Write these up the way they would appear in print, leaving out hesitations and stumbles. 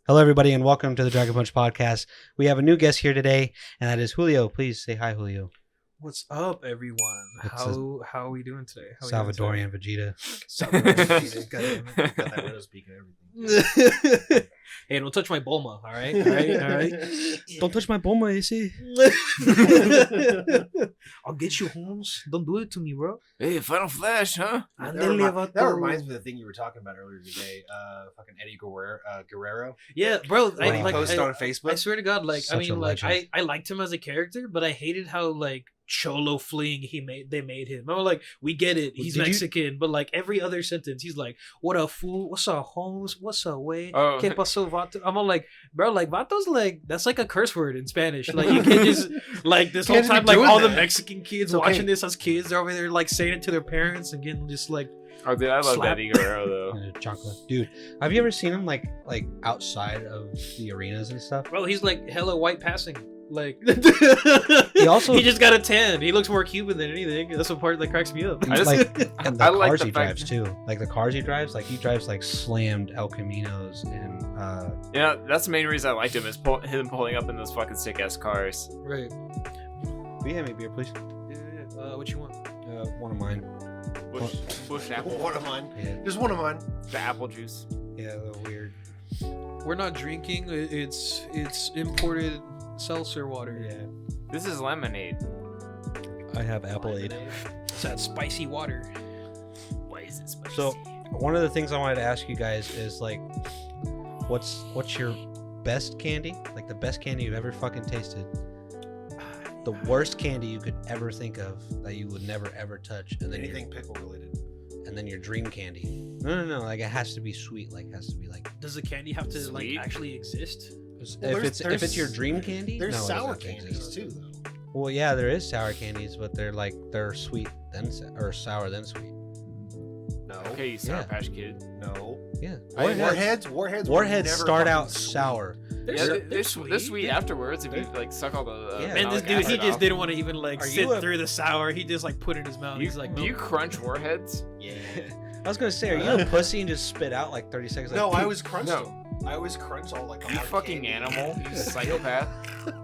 Hello, everybody, and welcome to the Dragon Punch podcast. We have a new guest here today, and that is Julio. Please say hi, Julio. What's up, everyone? How are we doing today? Salvadorian Vegeta. Salvadorian Vegeta. God damn it. Got that window speak and everything. Hey, don't touch my Bulma, all right? All right? Don't touch my Bulma, you see? I'll get you, Holmes. Don't do it to me, bro. Hey, Final Flash, huh? That reminds me of the thing you were talking about earlier today. Fucking Eddie Guerrero. Yeah, bro. When he posted on I Facebook. swear to God, like, Such a legend. I liked him as a character, but I hated how, like, cholo fleeing they made him. I'm like, we get it, he's Mexican, but like every other sentence he's like, what a fool, what's up, Holmes, what's up, way, que pasó, vato? I'm all like, bro, like vato's like, that's like a curse word in Spanish. Like you can't just like this whole time, like all the Mexican kids watching this as kids, they're over there like saying it to their parents and getting just like, oh dude, I love Eddie Guerrero though. Chocolate. Dude, have you ever seen him like outside of the arenas and stuff? bro, he's like hella white passing. Like he just got a tan. He looks more Cuban than anything. That's the part that cracks me up. And the cars he drives too. Like the cars he drives, like he drives like slammed El Caminos and Yeah, that's the main reason I liked him is him pulling up in those fucking sick ass cars. Right. Will you hand me a beer, please? Yeah. What you want? One of mine. Bush apple. One of mine. Yeah. There's one of mine. The apple juice. Yeah, a little weird. We're not drinking. It's imported seltzer water. Yeah. This is lemonade. I have Appleade. It's that spicy water. Why is it spicy? So one of the things I wanted to ask you guys is like, what's your best candy? Like the best candy you've ever fucking tasted. The worst candy you could ever think of that you would never ever touch, and then Anything pickle related. and then your dream candy. No. Like it has to be sweet. Like it has to be like Does the candy have to Sweet? like actually exist? Well, if it's your dream candy. There's no, it sour doesn't have to candies exist. too, though. Well, yeah, there is sour candies, but they're sweet then or sour then sweet. No. Okay, you Sour Yeah. Patch Kid. No. Yeah. Warheads Warheads start out sour. Yeah, they're sweet afterwards if you like suck all the. Yeah. Man, this malic dude, he acid just off. didn't want to even like Are sit you a- through the sour. He just like put it in his mouth. He's like, Do you nope. crunch warheads? Yeah. I was gonna say, are you a pussy and just spit out like 30 seconds? No, like, I always crunch No. them. I always crunch all like the You hard fucking candy. animal. You psychopath.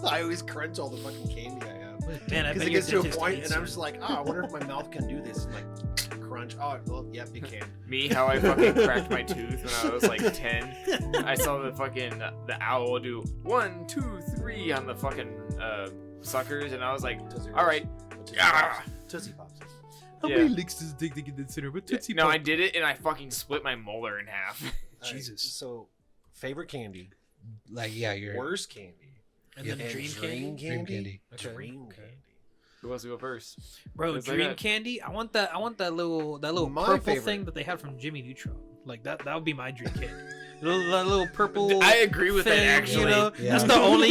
I always crunch all the fucking candy I have. Man, I Because bet it your gets to a dentist point, hates and I'm you. just like, I wonder if my mouth can do this. And like, crunch. Oh, well, yep, it can. Me, how I fucking cracked my tooth when I was like 10. I saw the owl do 1, 2, 3 on the fucking suckers, and I was like, all right. Tootsie Pops. How Yeah. many licks does it take to get this in with Tootsie No, Pop? I did it, and I fucking split my molar in half. Jesus. So, favorite candy, like yeah, you're worst candy, And Yeah. then dream candy. Dream candy. Okay. Dream Okay. candy. Who wants to go first? Bro, It's like dream that. candy. I want that little My purple favorite. thing that they had from Jimmy Neutron. Like that would be my dream candy. That little purple. I agree with that, thing, actually. You know, Yeah. that's the only.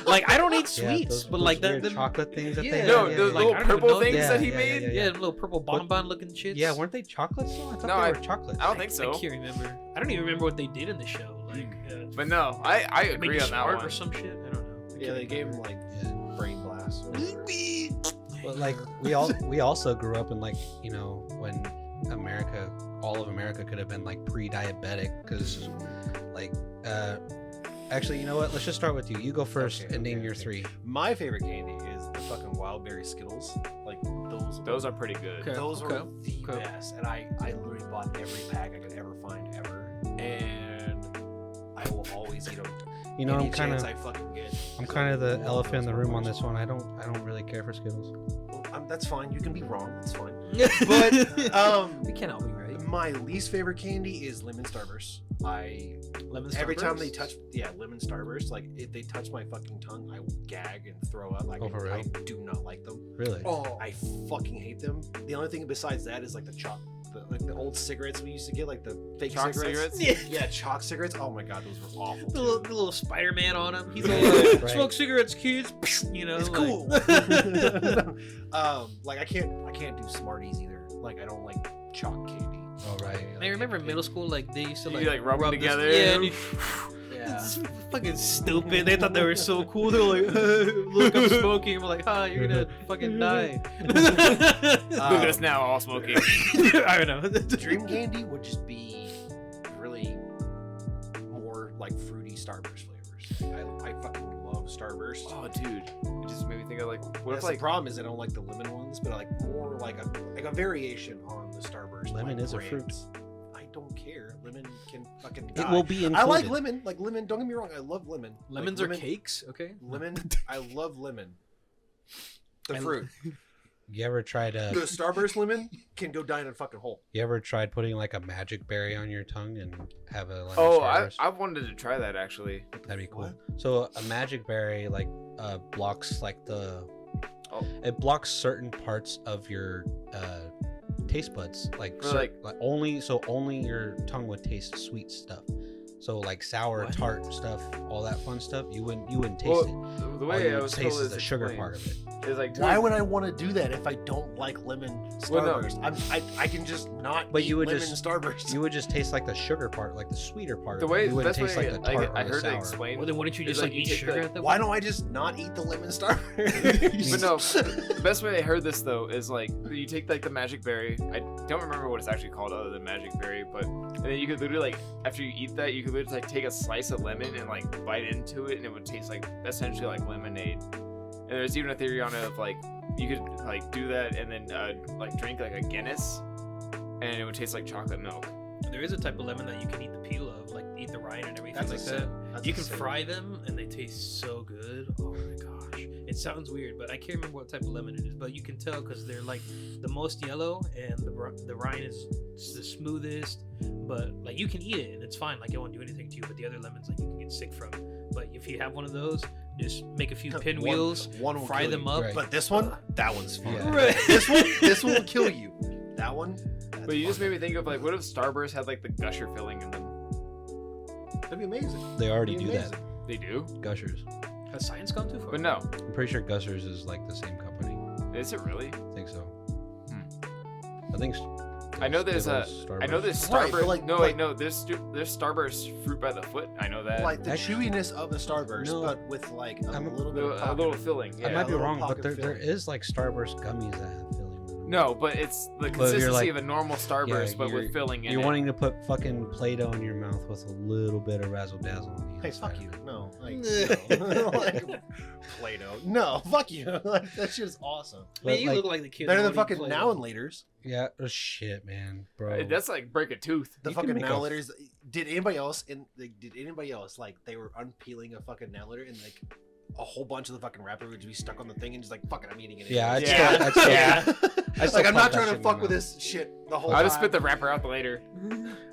Like I don't eat Yeah, sweets, those- but those like weird that. chocolate things that they Yeah. have. No, yeah, those yeah, like, little I don't even purple know- things Yeah, that he yeah, made? yeah, Yeah, little purple bonbon looking shits. Yeah, weren't they chocolates? Though? I thought No, they I- were chocolates. I don't think I so. can't remember. I don't even remember what they did in the show. Like, But no, I make agree you on that smart one. or some shit. I don't know. Yeah, they gave him like Yeah. brain blast. Or whatever. But like we also grew up in like, you know, when all of America could have been like pre-diabetic because like actually, you know what, let's just start with you go first Okay, and name okay, your okay. three. My favorite candy is the fucking wild berry Skittles. Like those. Those are pretty good. Okay. Those were the okay. best, and I literally bought every pack I could ever find ever, and I will always eat them. You know, any I'm kind chance of I fucking get. the elephant in the room on this one. I don't really care for Skittles. Well, that's fine. You can be wrong. That's fine. but We can't all be right. my least favorite candy is lemon Starburst. Lemon Every time Starburst? they touch, lemon Starburst, like if they touch my fucking tongue, I will gag and throw up. Like Oh, for real? I do not like them. Really? Oh, I fucking hate them. The only thing besides that is like like the old cigarettes we used to get, like the fake Chalk cigarettes. cigarettes? Yeah, chalk cigarettes. Oh my god, those were awful. the too. little Spider-Man on him. He's all like, Right. smoke cigarettes, kids. You know, It's like- cool. Like I can't do Smarties either. Like I don't like chalk candy. Oh right. I remember in middle school, like they used to You, like, rub them this- together? Yeah, and Yeah. it's fucking stupid. They thought they were so cool. They were like, "Look, I'm smoking." I'm like, "Ha, you're gonna fucking die." Look at us now, all smoking. I don't know. Dream candy would just be really more like fruity Starburst flavors. I fucking love Starburst. Oh, dude, it just made me think of like, what That's if like the problem is I don't like the lemon ones, but I like more like a variation on the Starburst. Lemon like, is a fruit. I don't care. Lemon can fucking die. It will be included. I like lemon. Like lemon. Don't get me wrong. I love lemon. Lemons like, are cakes, okay? Lemon. I love lemon. The I- fruit. You ever tried The Starburst lemon can go die in a fucking hole. You ever tried putting like a magic berry on your tongue and have a lemon Oh, Starburst? I wanted to try that actually. That'd be cool. What? So a magic berry like blocks like the it blocks certain parts of your taste buds like Or, only your tongue would taste sweet stuff. So like sour, What? tart stuff, all that fun stuff, you wouldn't taste Well, it. the All way you I would was taste told is the sugar explained part of it. is like, Why dude, would I want to do that if I don't like lemon Well, no. Starburst? I can just not. But eat you would lemon just- Starburst. You would just taste like the sugar part, like the sweeter part the of way it. You the wouldn't best taste way like the tart I or the heard it sour. explained. Well, then wouldn't you It's just like like you eat take sugar the- at that Why point? don't I just not eat the lemon Starburst? But no, the best way I heard this though is like you take like the magic berry. I don't remember what it's actually called other than magic berry, but and then you could literally like after you eat that, you could literally like take a slice of lemon and like bite into it, and it would taste like essentially like lemonade. And there's even a theory on it of like you could like do that and then like drink like a Guinness, and it would taste like chocolate milk. There is a type of lemon that you can eat the peel of, like eat the rind and everything That's a like sin. that. That's You a can sin. fry them and they taste so good. Oh my gosh. It sounds weird, but I can't remember what type of lemon it is, but you can tell because they're like the most yellow and the rind is the smoothest, but like you can eat it and it's fine, like it won't do anything to you, but the other lemons like you can get sick from. But if you have one of those, just make a few pinwheels, One will fry kill them you. up. Right. But this one, that one's fun. Yeah. Right. This one will kill you. That one. that's But you just fun. made me think of like, what if Starburst had like the gusher filling in them? That'd be amazing. They already That'd do be that. amazing. They do, Gushers. Has science gone too far? but no, I'm pretty sure Gushers is like the same company. is it really? I think so. I think. I know there's Skittles, I know Starburst. there's Right, Starburst. but, like- no, like- wait, no. There's Starburst fruit by the foot. I know that. Like the Actually- chewiness of the Starburst, No. but with like a I'm- little bit of a pocket. little filling. I Yeah. might be little wrong, but pocket there filling. is like Starburst gummies that have filling. in them. No, but it's the you're consistency like- of a normal Starburst, but you're- with filling in You're it. wanting to put fucking Play-Doh in your mouth with a little bit of razzle dazzle on the Hey, inside fuck of you. it. No, like, no. Like Play-Doh. No, fuck you. Like, that shit is awesome. Man, But, you like, look like the kid. Better that than would fucking eat now Play-Doh. and laters. Yeah, oh, shit, man, bro. That's like break a tooth. The You can fucking make now a- laters. Did anybody else like they were unpeeling a fucking now later and like a whole bunch of the fucking wrapper would just be stuck on the thing and just like fuck it, I'm eating it. Yeah, anyways. Yeah. I'd still Like I'm not pop that trying shit to in fuck my with mouth. this shit the whole I'll time. just spit the wrapper out later.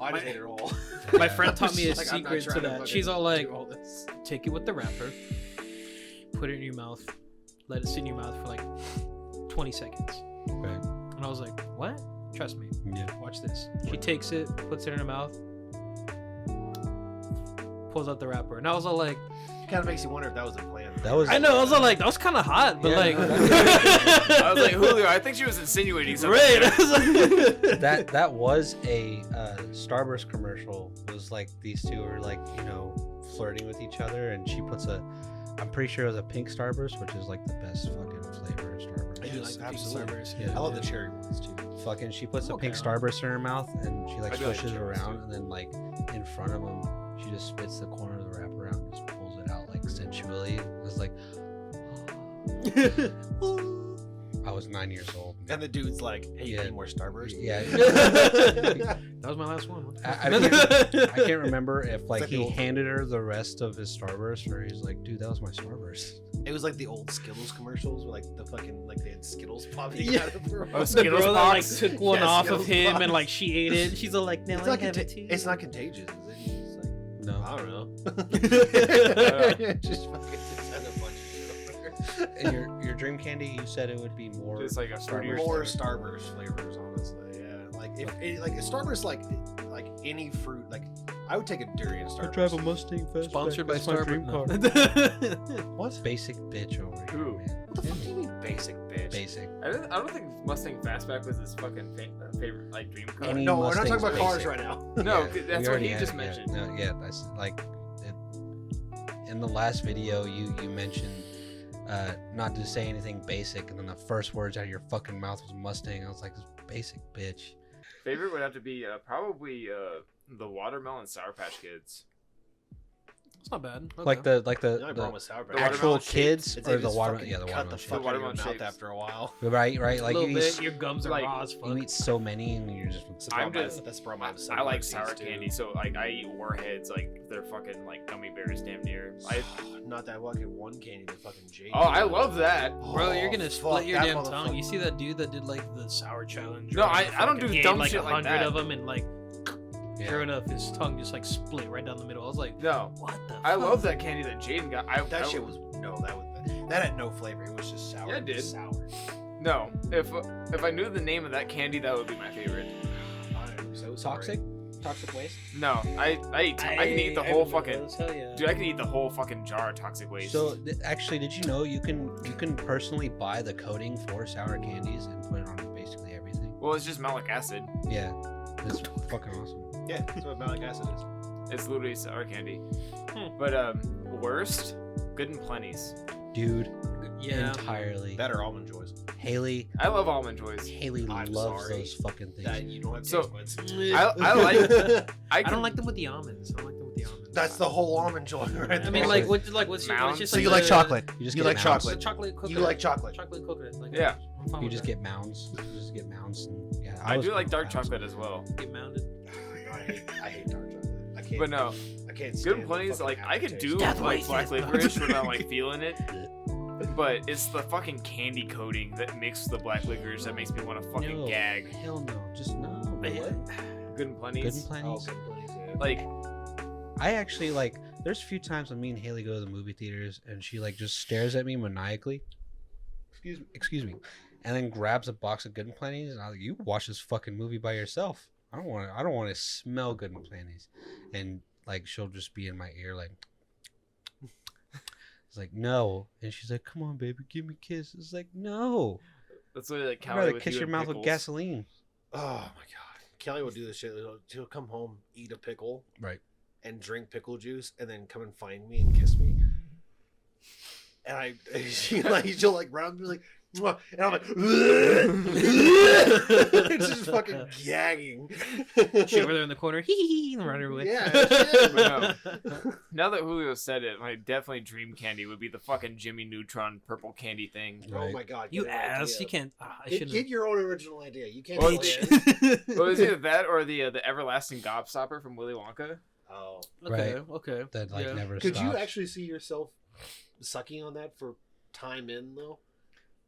I just ate it all. My friend taught me a Like, I'm not secret to trying that. fucking She's all do like, all this. take it with the wrapper, put it in your mouth, let it sit in your mouth for like 20 seconds. Right. And I was like, what? Trust me. Yeah. Watch this. She takes it, puts it in her mouth, pulls out the wrapper. And I was all like, Kind of makes you wonder if that was a plan. That was. I know, I was all like, that was kind of hot, but Yeah, like. no, I was like, Julio, I think she was insinuating something. Right. there. I was like- that was a Starburst commercial. It was like these two were like flirting with each other, and she puts I'm pretty sure it was a pink Starburst, which is like the best fucking flavor of Starburst. I do like the pink absolutely. Starburst. Yeah. I love the cherry ones too. Fucking, she puts a Okay. pink Starburst in her mouth, and she like I do like swishes it cherries, around, too. and then like in front of him, she just spits the corner of the wrapper out and just pulls it out like sensually. It was like, I was 9 years old. And the dude's like, "Hey, you Yeah. need more Starburst?" Yeah. That was my last one. I can't remember if like like the he old- handed her the rest of his Starburst, or he's like, dude, that was my Starburst. It was like the old Skittles commercials where like the fucking like they had Skittles popping Yeah. out of her. Oh, The Skittles girl that like box? took one Yeah, off Skittles of him box. and like she ate it. She's all like, now It's I not, have it too. it's not contagious, is it? It's like, No. I don't know. Just fucking just had a bunch of shit over there. And your dream candy, you said it would be more. Just like a fruitier More stuff. Starburst flavors, honestly. Yeah, like if like a Starburst, like any fruit, like I would take a durian Starburst. Mustang fastback. Sponsored by That's my dream car. Starbucks. What? Basic bitch over here, Who? man. What the fuck do you mean basic bitch? Basic. I don't think Mustang Fastback was his fucking favorite like dream car. Any No, we're not talking Mustang's about cars basic. right now. No, Yeah, that's we what already he had just it, mentioned. Yeah, no, yeah, that's like in the last video you mentioned not to say anything basic, and then the first words out of your fucking mouth was Mustang. I was like, this basic bitch. Favorite would have to be probably the watermelon Sour Patch Kids. It's not bad. Okay. Like the The only problem with Sour Patch actual watermelon kids It's or like the just watermelon. fucking Yeah, the cut watermelon. the shapes. fuck out of your Watermelon mouth shapes. after a while. Right. a Like little you bit. eat, Your gums are like, raw as fuck. you eat so many, and you're just. That's the I'm problem. just- That's the problem. with I like Sour sour too. candy, so like I eat Warheads like they're fucking like gummy bears, damn near. Not that fucking one candy, the fucking J. Oh, I love that. Bro, you're gonna fuck, split your that damn tongue. motherfucker. You see that dude that did like the sour challenge? No, or I don't fucking do gained, dumb like shit like 100 that. of them and like Yeah. sure enough, his tongue just like split right down the middle. I was like, No, what the? I fuck? love that candy that Jaden got. That shit was that had no flavor. It was just sour. Yeah, it did. Sour. No, if I knew the name of that candy, that would be my favorite. I'm so sorry. Toxic waste. No, I can eat the whole fucking. Hell yeah. Dude, I can eat the whole fucking jar of toxic waste. So actually, did you know you can personally buy the coating for sour candies and put it on basically everything? Well, it's just malic acid. Yeah, it's fucking awesome. Yeah, that's what malic acid is. It's literally sour candy. But worst, Good and Plenty's. Dude, Yeah. entirely. Better almond joys. Haley I love almond joys. loves sorry those fucking things. That you don't have So, taste buds. I like. I don't like them with the almonds. I don't like them with the almonds. That's the whole almond joy right there. I mean, like, what's Mounds? just So like you like the- chocolate? You just You get like mounds. chocolate? The chocolate coconut. You like chocolate? Chocolate coconut. Like, Yeah. I'm fine You with just that. get mounds. You just get mounds. And, yeah, I was do like cool dark with mounds. chocolate as well. Get mounded. I hate dark chocolate. I can't. But no, I can't. Good stand and the Plenty's, fucking like I could do aftertaste. like Death black waste. licorice when I'm like feeling it. But it's the fucking candy coating that mixed the black licorice that makes me want to fucking No. gag. Hell no, just no. What? Good and Plenty's. Good and Plenty's. Oh, Good and Plenty's, yeah. Like, I actually like. There's a few times when me and Haley go to the movie theaters and she like just stares at me maniacally. Excuse me, and then grabs a box of Good and Plenty's and I was like, "You watch this fucking movie by yourself. I don't want to smell Good and Plenty's." And like she'll just be in my ear like. It's like no, and she's like, "Come on, baby, give me a kiss." It's like no, that's literally like I'd Callie rather with kiss you your and mouth with pickles. gasoline. Oh my god, Kelly will do this shit. She'll come home, eat a pickle, Right. and drink pickle juice, and then come and find me and kiss me. And she'll like run up and be like, "Mwah," and I'm like, it's just fucking gagging. She over there in the corner, hee and run her away. Yeah, But now that Julio said it, my definitely dream candy would be the fucking Jimmy Neutron purple candy thing. Oh Right. my god, You get an ass, idea. you can't. I Get, shouldn't. get your own original idea. You can't. Well, steal it. Well, it was either that or the everlasting gobstopper from Willy Wonka. Oh, Okay, Right. okay. That like Yeah. never could you stops. actually see yourself sucking on that for time in though?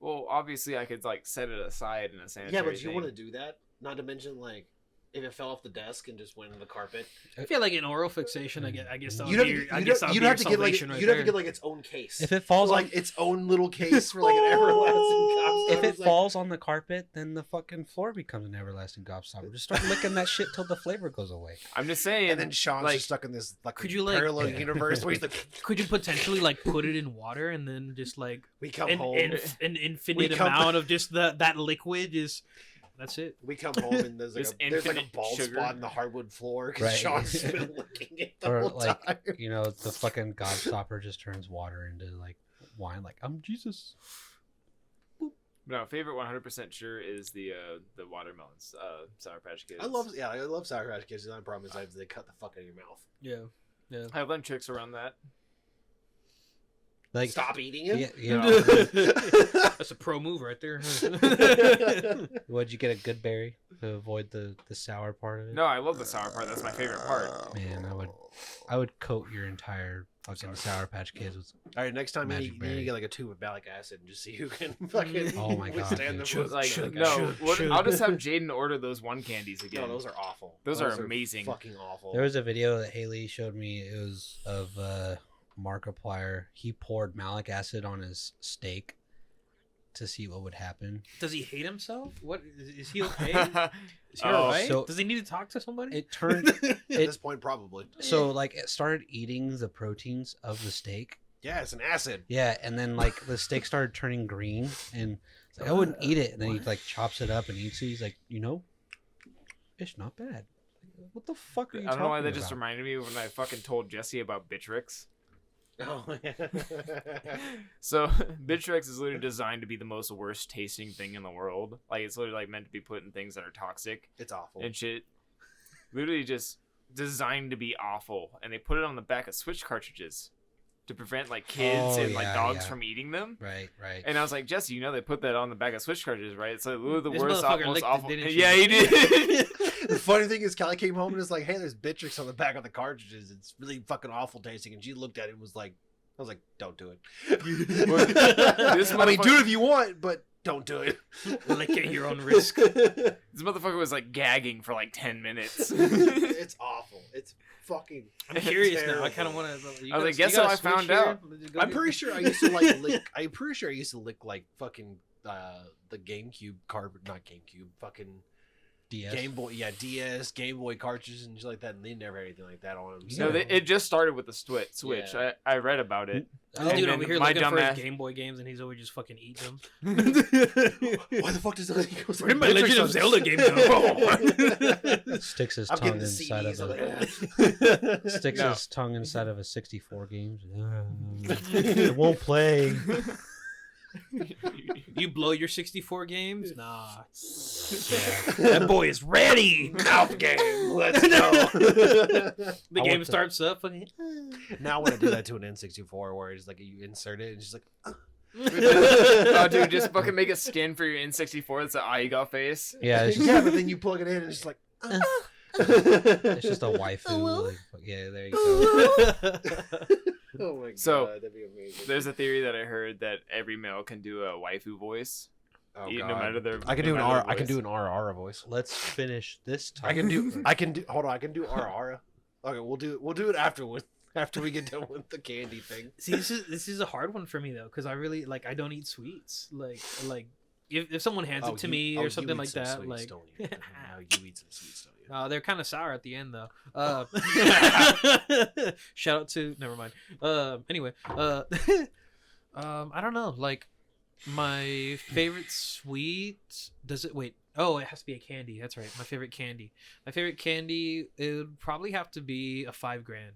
Well, obviously I could like set it aside in a sanitary Yeah, but do you thing. want to do that? Not to mention like if it fell off the desk and just went on the carpet. I feel like an oral fixation. I guess that would You'd have, be. to, your- I you'd guess have, that would you'd be have your to get like salvation right you'd have to there. get like its own case. If it falls like on its own little case for like an everlasting gobstopper. if it It's like, falls on the carpet, then the fucking floor becomes an everlasting gobstopper. Just start licking that shit till the flavor goes away. I'm just saying. and then Sean's like, just stuck in this like Could you, like- parallel Yeah. universe where he's like, Could you potentially like put it in water and then just like we come home, an infinite come- amount of just that liquid is. That's it. we come home and there's like Just there's like a infinite bald sugar. spot in the hardwood floor because Right. Sean's just been licking it the Or whole like time. you know, the fucking gobstopper just turns water into like wine. Like I'm Jesus. No, favorite 100% sure is the watermelons, Sour Patch Kids. I love Sour Patch Kids. The only problem is they cut the fuck out of your mouth. Yeah. I have done tricks around that. Like Stop eating it. yeah, you know, That's a pro move right there. would you get a good berry to avoid the sour part of it? No, I love the sour part. That's my favorite part. Man, I would coat your entire fucking Sour Patch Kids with. All right, next time you Magic need to berry. get like a tube of malic acid and just see who can fucking Oh my God, withstand dude. the Like, Chug, no, chug, chug. I'll just have Jaden order those one candies again. No, those are awful. Those are amazing. Fucking awful. There was a video that Haley showed me. It was of Markiplier. He poured malic acid on his steak to see what would happen. Does he hate himself? What is he okay? Is he Oh, alright? so- Does he need to talk to somebody? It turned At this point, probably. so like it started eating the proteins of the steak. Yeah, it's an acid. Yeah, and then like the steak started turning green, and it's like, I wouldn't eat it. And then he like chops it up and eats it. He's like, it's not bad. What the fuck are I you don't talking know why that just about? reminded me when I fucking told Jesse about Bitrix. Oh, yeah. So Bittrex is literally designed to be the most worst tasting thing in the world. Like it's literally like meant to be put in things that are toxic It's awful. and shit. Literally just designed to be awful, and they put it on the back of Switch cartridges to prevent like kids and like dogs from eating them. Right. And I was like, Jesse, you know they put that on the back of Switch cartridges, right? It's like literally the This worst, motherfucker most licked it, awful. didn't Yeah, you? he did. The funny thing is, Callie came home and was like, "Hey, there's Bitrix on the back of the cartridges. It's really fucking awful tasting." And she looked at it and was like, "I was like, don't do it." This I mean, do it if you want, but don't do it. Lick at your own risk. This motherfucker was like gagging for like 10 minutes. It's awful. It's fucking. I'm curious now. terrible. I kind of want to. I was like, guess how I found out. I'm pretty sure I used to like lick. I'm pretty sure I used to lick like fucking the GameCube card, not GameCube, fucking DS. Game Boy, DS, Game Boy cartridges and shit like that, and they never had anything like that on them. No, it just started with the Switch. Yeah. I read about it. This And dude then over here my looking for dumbass- his Game Boy games, and he's always just fucking eating them. Why the fuck does that? Where did my Legend of Zelda game go? Sticks his I'm tongue getting the inside CDs. of I'm like, sticks No. his tongue inside of a 64 games. It won't play. You blow your 64 games? Nah. Yeah. That boy is ready. Mouth game. Let's go. The I game want starts up. And Now I want to do that to an N64 where it's like you insert it and it's just like. Oh, dude, just fucking make a skin for your N64 that's an Aiga face. Yeah, it's just, Yeah, but then you plug it in and it's just like. it's just a waifu. Like, yeah, there you go. Oh my god, So, that'd be amazing. There's a theory that I heard that every male can do a waifu voice. Oh, no God. matter their. I can no do an matter R. their I can voice. do an RR voice. Let's finish this. I can do. I can do. Hold on. I can do RR. Okay, we'll do it afterwards. After we get done with the candy thing. See, this is a hard one for me though, because I really like I don't eat sweets. Like if someone hands it to me or something like that, like Don't you? No, you eat some sweets, don't you? they're kind of sour at the end though. Shout out to never mind. Anyway, I don't know. Like my favorite sweet. Does it wait? Oh, it has to be a candy. That's right. My favorite candy. My favorite candy. It would probably have to be a $5 grand.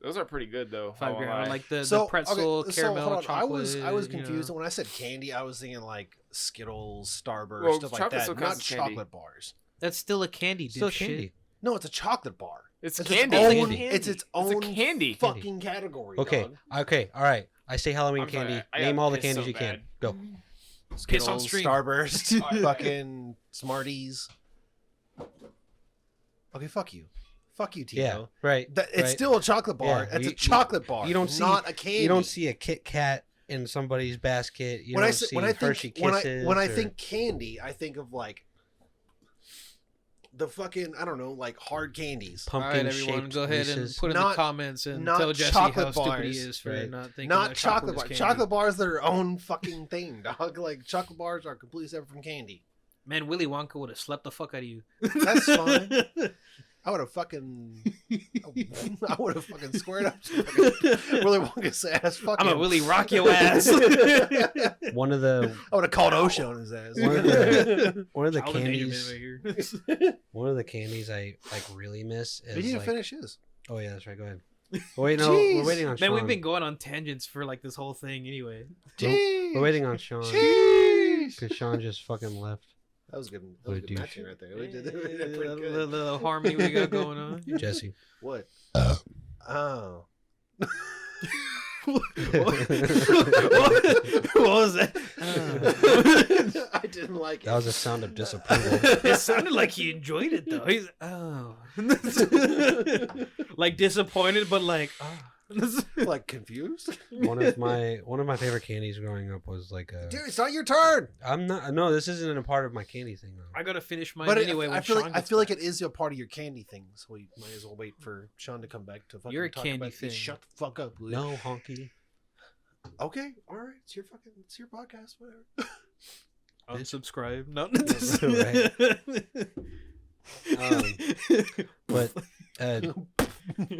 Those are pretty good though. $5 I grand. won't lie. Like the pretzel, caramel, hold on. chocolate. I was you know. confused when I said candy. I was thinking like Skittles, Starburst, Well, stuff like chocolate that, still not counts as candy. chocolate bars. That's still a candy. Still dipshit. candy. No, it's a chocolate bar. It's It's candy. Its own, Candy. It's its own It's a candy. fucking category. Okay. dog. Okay. All right. I say Halloween I'm sorry, candy. I got Name all the pissed candies so you can. bad. Go. Piss on Skittles, stream. Starburst, fucking Smarties. Okay, fuck you. Fuck you, Tito. Yeah. Right. It's right. still a chocolate bar. Yeah, It's you- a chocolate bar. you don't see- not a candy. You don't see a Kit Kat in somebody's basket. You when don't I see when I Hershey think Kisses. when I or- think candy, I think of like the fucking I don't know, like hard candies. All right, pumpkin everyone, shaped go ahead and Reese's. put in the Not- comments and not tell Jesse chocolate how stupid bars, he is for right. not thinking Not that chocolate is bars. candy. Chocolate bars are their own fucking thing, dog. Like chocolate bars are completely separate from candy. Man, Willy Wonka would have slept the fuck out of you. That's fine. I would have fucking squared up. Really Wonka's ass. Fuck I'm him. a Willy rock your ass. One of the I would have called Osha on his ass. one of the Child endangerment candies. right here. One of the candies I like really miss is We need to like, finish his. Oh yeah, that's right. Go ahead. Oh, wait, no, Jeez. we're waiting on Man, Sean. we've been going on tangents for like this whole thing anyway. Jeez. We're waiting on Sean Jeez. because Sean just fucking left. That was good. That What was a good douche. matching right there. We did that The pretty good. little harmony we got going on. Jesse. What? Oh. What was that? I didn't like it. That was a sound of disapproval. It sounded like he enjoyed it though. He's like disappointed, but like like confused. one of my favorite candies growing up was like Dude, it's not your turn. I'm not. No, this isn't a part of my candy thing though. I gotta finish mine But anyway. I when feel Sean like I gets feel like back. it is a part of your candy thing. So we might as well wait for Sean to come back to fucking You're a talk candy about thing. Shut the fuck up, will you? No, honky. Okay, all right. It's your podcast. Whatever. Unsubscribe. No. But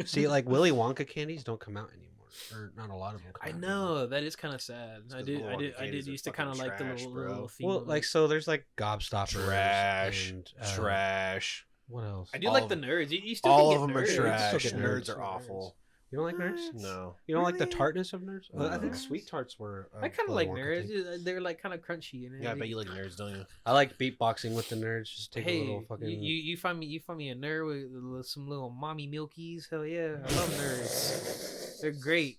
see, like Willy Wonka candies don't come out anymore, or not a lot of them. Come I out know that is kind of sad. I because did Willy Wonka candies are used to kind of fucking like the trash, little bro. theme. Well, of like it. so, there's like Gobstoppers. Trash. And, Trash. What else? I do all like of the them. nerds. You still All can of get them are nerds. trash. Still get Nerds nerds. are awful. You don't like nerds? No. You don't like the Really? tartness of nerds? I think No. sweet tarts were. I kind of like nerds. They're like kind of crunchy. And Yeah, I bet you like nerds, don't you? I like beatboxing with the nerds. Just take a Hey, little fucking. you find me a nerd with some little mommy milkies. Hell yeah, I love nerds. They're great.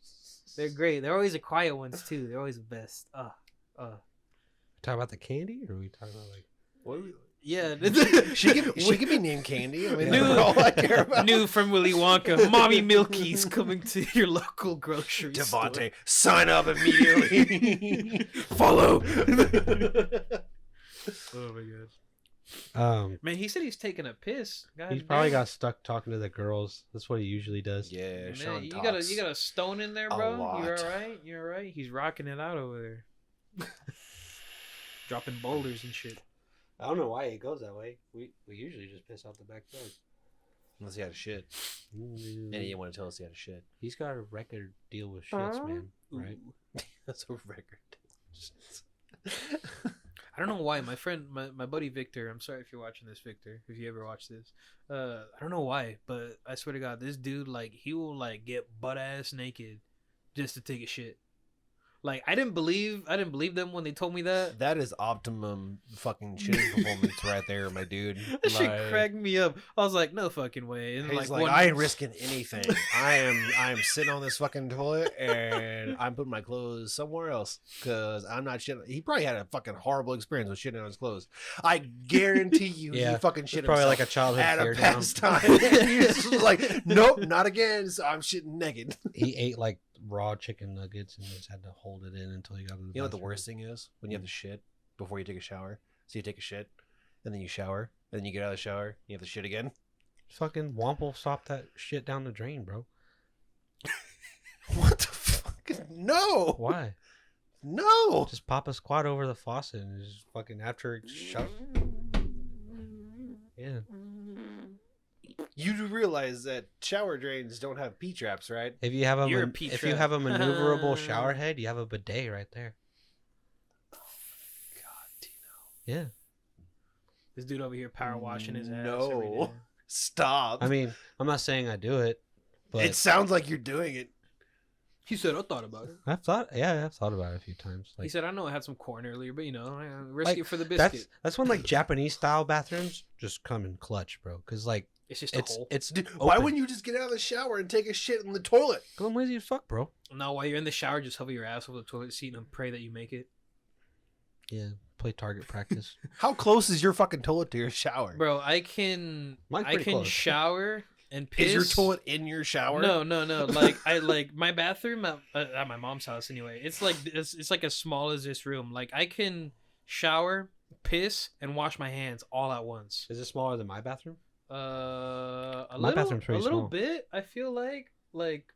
They're great. They're always the quiet ones too. They're always the best. Talk about the candy, or are we talking about like? What? Yeah. She could be named Candy. I mean, New- that's all I care about. New from Willy Wonka, mommy milkies coming to your local grocery store. Devontae, sign up immediately. Follow. Oh my god. Man, he said he's taking a piss. God He's probably damn. got stuck talking to the girls. That's what he usually does. Yeah, Man, Sean you talks. got a stone in there, a bro. lot. You're all right. You're all right. He's rocking it out over there, dropping boulders and shit. I don't know why it goes that way. We usually just piss out the backyard. Unless he had a shit. And he didn't want to tell us he had a shit. He's got a record deal with shits, man. Right? That's a record. I don't know why. My friend, my buddy Victor. I'm sorry if you're watching this, Victor. If you ever watch this, I don't know why, but I swear to God, this dude like he will like get butt ass naked just to take a shit. Like I didn't believe them when they told me that. That is optimum fucking shitting performance right there, my dude. That shit Like, cracked me up. I was like, no fucking way. And he's like, one- I ain't risking anything. I am sitting on this fucking toilet and I'm putting my clothes somewhere else because I'm not shitting. He probably had a fucking horrible experience with shitting on his clothes. I guarantee you, Yeah, he fucking shit It's probably like himself a childhood at fear a down. pastime. He's just like, nope, not again. So I'm shitting naked. He ate like raw chicken nuggets and just had to hold it in until he got to the You know what the bathroom. worst thing is? When you have to shit before you take a shower. So you take a shit, and then you shower, and then you get out of the shower, you have to shit again. Fucking Womple stop that shit down the drain, bro. What the fuck? No! Why? No! Just pop a squat over the faucet and just fucking after it shut. Yeah. You do realize that shower drains don't have P traps, right? If you have a You're a pea if you trap. have a maneuverable shower head, you have a bidet right there. Yeah. This dude over here power washing his ass. No. every day. Stop. I mean, I'm not saying I do it, but it sounds like you're doing it. He said, I thought about it. I've thought about it a few times. He Like said, I know I had some corn earlier, but you know, I risk Like, it for the biscuit. that's when like Japanese style bathrooms just come in clutch, bro. Because like It's just a hole. it's Dude, why open. wouldn't you just get out of the shower and take a shit in the toilet? 'Cause I'm lazy as fuck, bro. No, while you're in the shower, just hover your ass over the toilet seat and pray that you make it. Yeah, play target practice. How close is your fucking toilet to your shower? Bro, I can Mine's I pretty can close. shower and piss. Is your toilet in your shower? No. Like I like my bathroom at my mom's house anyway. It's like it's like as small as this room. Like I can shower, piss, and wash my hands all at once. Is it smaller than my bathroom? A My little, bathroom's pretty a little small. bit. I feel like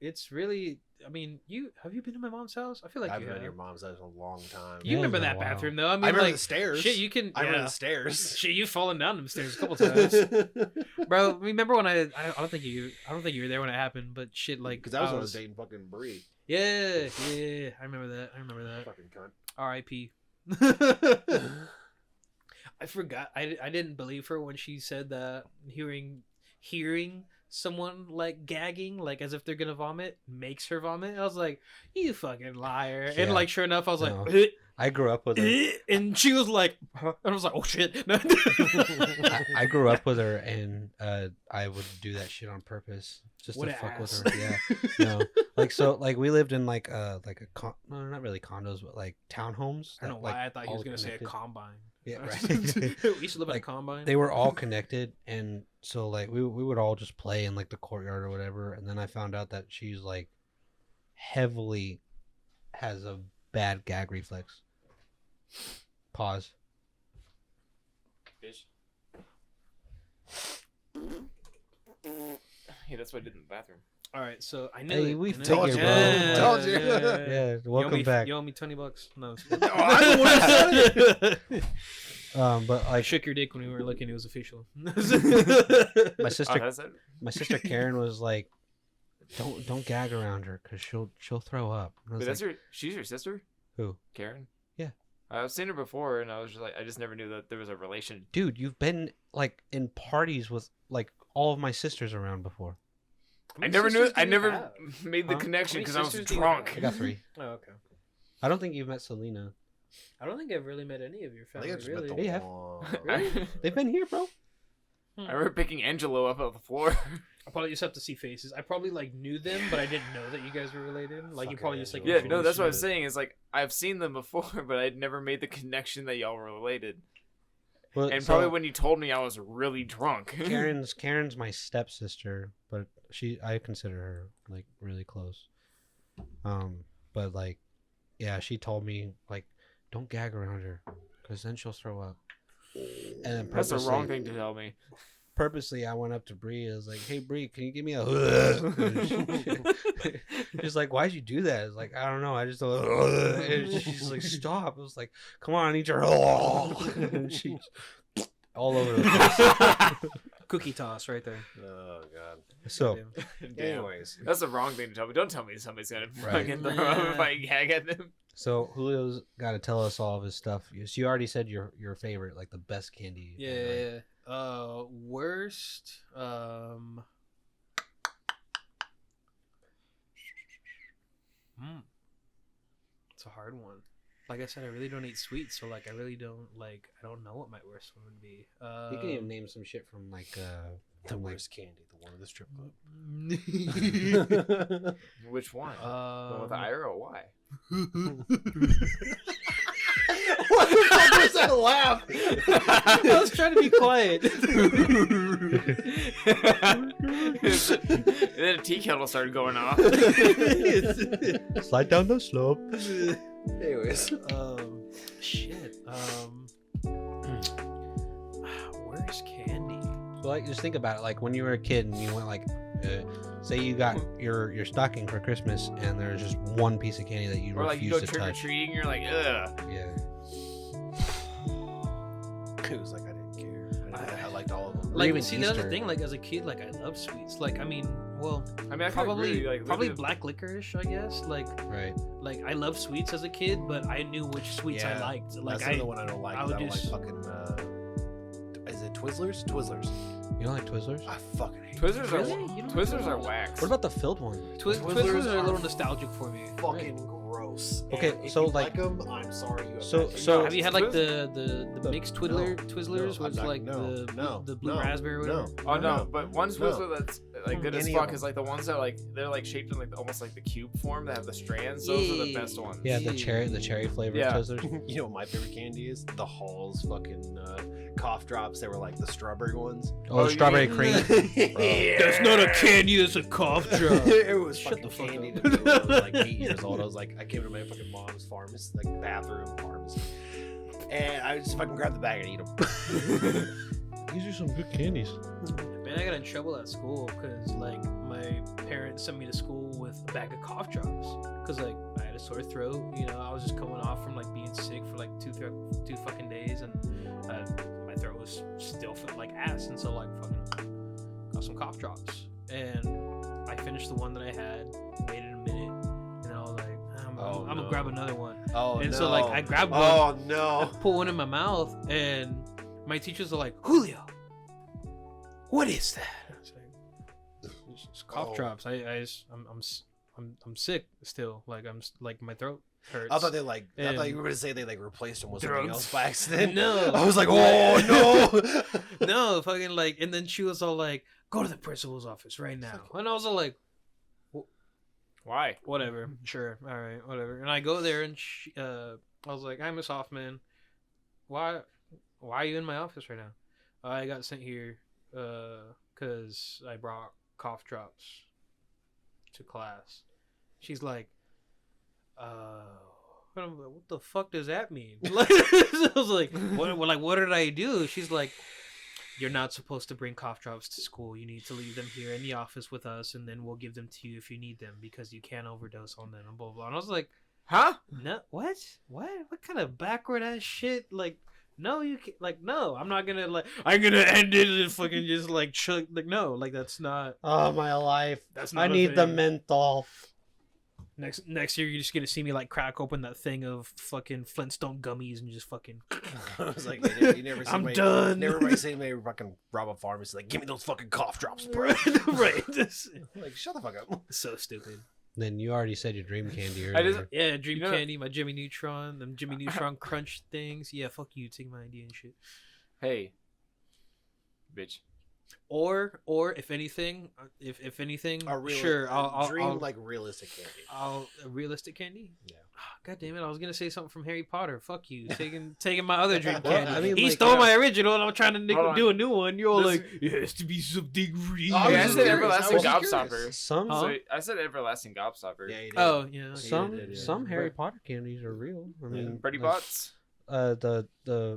it's really. I mean, have you been to my mom's house? I feel like I've you been have. to your mom's house in a long time. You Yeah, remember it's been that a while. bathroom though? I mean, I remember like the stairs. shit. You can. I remember yeah. the stairs. Shit, you've fallen down them stairs a couple times, bro. Remember when I don't think you were there when it happened, but shit, like Because I was when I was dating fucking Brie. Yeah, I remember that. Fucking cunt. R.I.P. I forgot. I didn't believe her when she said that. Hearing someone like gagging, like as if they're gonna vomit, makes her vomit. I was like, you fucking liar. Yeah. And like, sure enough, I was No. like, I grew up with her. and she was like, huh? And I was like, oh shit. I grew up with her, and I would do that shit on purpose just What to an fuck ass. with her. Yeah, no, like we lived in like no, not really condos, but like townhomes. I don't know that, why like, I thought he was all gonna say a connected. combine. Yeah, right. we used to live in a Like, combine. They were all connected, and so like we would all just play in like the courtyard or whatever. And then I found out that she's like heavily has a bad gag reflex. Pause. Bitch. Yeah, that's what I did in the bathroom. All right, so I knew Hey, it. we've I knew told it. you, bro. Yeah, Told you. Yeah, welcome back. You owe me $20. No, I'm the one who said it. But I like shook your dick when we were looking. It was official. my Oh, sister, that's it? my sister Karen was like, "Don't gag around her, cause she'll throw up." And I Wait, was that's like, she's your sister? Who? Karen? Yeah. I've seen her before, and I was just like, I just never knew that there was a relation. Dude, you've been like in parties with like all of my sisters around before. I never knew. I never made the connection because I was drunk. I got 3. Oh, okay. I don't think you've met Selena. I don't think I've really met any of your family. Really? They have. Really? They've been here, bro. I remember picking Angelo up off the floor. I probably just have to see faces. I probably like knew them, but I didn't know that you guys were related. Like you probably just like yeah, no, that's what I'm saying. Is like I've seen them before, but I'd never made the connection that y'all were related. Well, and probably when you told me, I was really drunk. Karen's my stepsister, but I consider her like really close. But like, yeah, she told me like, don't gag around her, because then she'll throw up. And then that's the wrong thing to tell me. Purposely, I went up to Bree. I was like, "Hey, Bree, can you give me a?" She's like, "Why'd you do that?" I was like, "I don't know. I just." And she's like, "Stop!" I was like, "Come on, I need your." And she's all over the place. Cookie toss right there. Oh god. So, anyways, that's the wrong thing to tell me. Don't tell me somebody's gonna fucking throw up if I gag at them. So Julio's got to tell us all of his stuff. So you already said your favorite, like the best candy. Yeah. Worst. It's a hard one. Like I said, I really don't eat sweets, so like I really don't like. I don't know what my worst one would be. You can even name some shit from like the worst candy, the one at the strip club. Which one? The one with the Ira or why? What the fuck was that laugh? I was trying to be quiet. And then a tea kettle started going off. Slide down the slope. Anyways, shit. Worst candy. So like, just think about it. Like when you were a kid and you went like, say you got your stocking for Christmas and there's just one piece of candy that you or like you go refuse to trick or touch. treating, you're like, ugh. Yeah. It was like I didn't care. I liked all of them. Like, even see, the other Easter. thing, like as a kid, like I love sweets. Like, I mean, well, I probably really, like, probably black licorice, I guess. Like, Right. like I love sweets as a kid, but I knew which sweets I liked. Like, that's the one I don't like. I I would don't just- like fucking. Is it Twizzlers? Twizzlers. You don't like Twizzlers? I fucking hate Twizzlers Really? are You don't Twizzlers like are wax. What about the filled one? Twizzlers are a little nostalgic for me. fucking gross. Okay, And if so, you like- them, I'm sorry. You have So- bad so- Have you had like the The- mixed no, Twizzlers no, with I'm not- like no, the blue no, raspberry or whatever? no. Oh no, but one Twizzler that's like good as Any fuck of is like the ones that like they're like shaped in like almost like the cube form that have the strands. Those are the best ones. Yeah, the cherry flavored Yeah. Twizzlers. You know what my favorite candy is? The Hall's fucking cough drops. They were like the strawberry ones. Oh, the you strawberry mean- cream. That's not a candy, that's a cough drop. It was Shut fucking the fuck candy up. to me when I was like 8 years old. I was like, I came to my fucking mom's pharmacy, like bathroom pharmacy, and I just fucking grabbed the bag and eat them. These are some good candies. Man, I got in trouble at school because like my parents sent me to school with a bag of cough drops because like I had a sore throat. You know, I was just coming off from like being sick for like two fucking days, and my throat was still felt like ass, and so like fucking got some cough drops, and I finished the one that I had, waited a minute, and I was like, I'm gonna grab another one. Oh And no! so like I grabbed one. Oh I no! put one in my mouth, and my teachers are like, Julio, what is that? I was like, it's just cough Oh. drops. I'm sick still. Like like my throat hurts. I thought they like. I And- thought you were gonna say they like replaced them with Drugs. something else by accident. No. I was like, oh no! no, fucking like, and then she was all like, go to the principal's office right now, and I was all like, Why? whatever, sure, all right, whatever. And I go there, and I was like, hi, Miss Hoffman, why are you in my office right now? I got sent here because I brought cough drops to class. She's like, what the fuck does that mean? Like, I was like, what did I do? She's like, you're not supposed to bring cough drops to school. You need to leave them here in the office with us, and then we'll give them to you if you need them because you can't overdose on them and blah blah. And I was like, Huh? no, what kind of backward ass shit? Like, no, you can't, like, no, I'm not gonna like, I'm gonna end it and fucking just like chug. Like, no, like that's not. Oh my life! That's I not a need the thing. menthol. Next year, you're just gonna see me like crack open that thing of fucking Flintstone gummies and just fucking. I was like, you never see I'm me, done. Never really see me fucking rob a pharmacy. Like, give me those fucking cough drops, bro. Right. Like, shut the fuck up. So stupid. Then you already said your dream candy I earlier. just- Yeah, Dream You know- Candy, my Jimmy Neutron, them Jimmy Neutron Crunch things. Yeah, fuck you, take my idea and shit. Hey, bitch. Or if anything, sure, I'll dream I'll, like realistic candy. a realistic candy. Yeah. God damn it! I was gonna say something from Harry Potter. Fuck you, taking my other dream Well, candy. I mean, He like, stole my original, and I'm trying to Hold on. do a new one. You're all This- like, it has to be something real. Oh, Yeah, I was said curious. everlasting I was gobstopper. curious. Some Huh? So I said everlasting gobstopper. Yeah, you did. Oh yeah. some did, yeah. some Harry Potter candies are real. I mean, Birdie like, Bots, the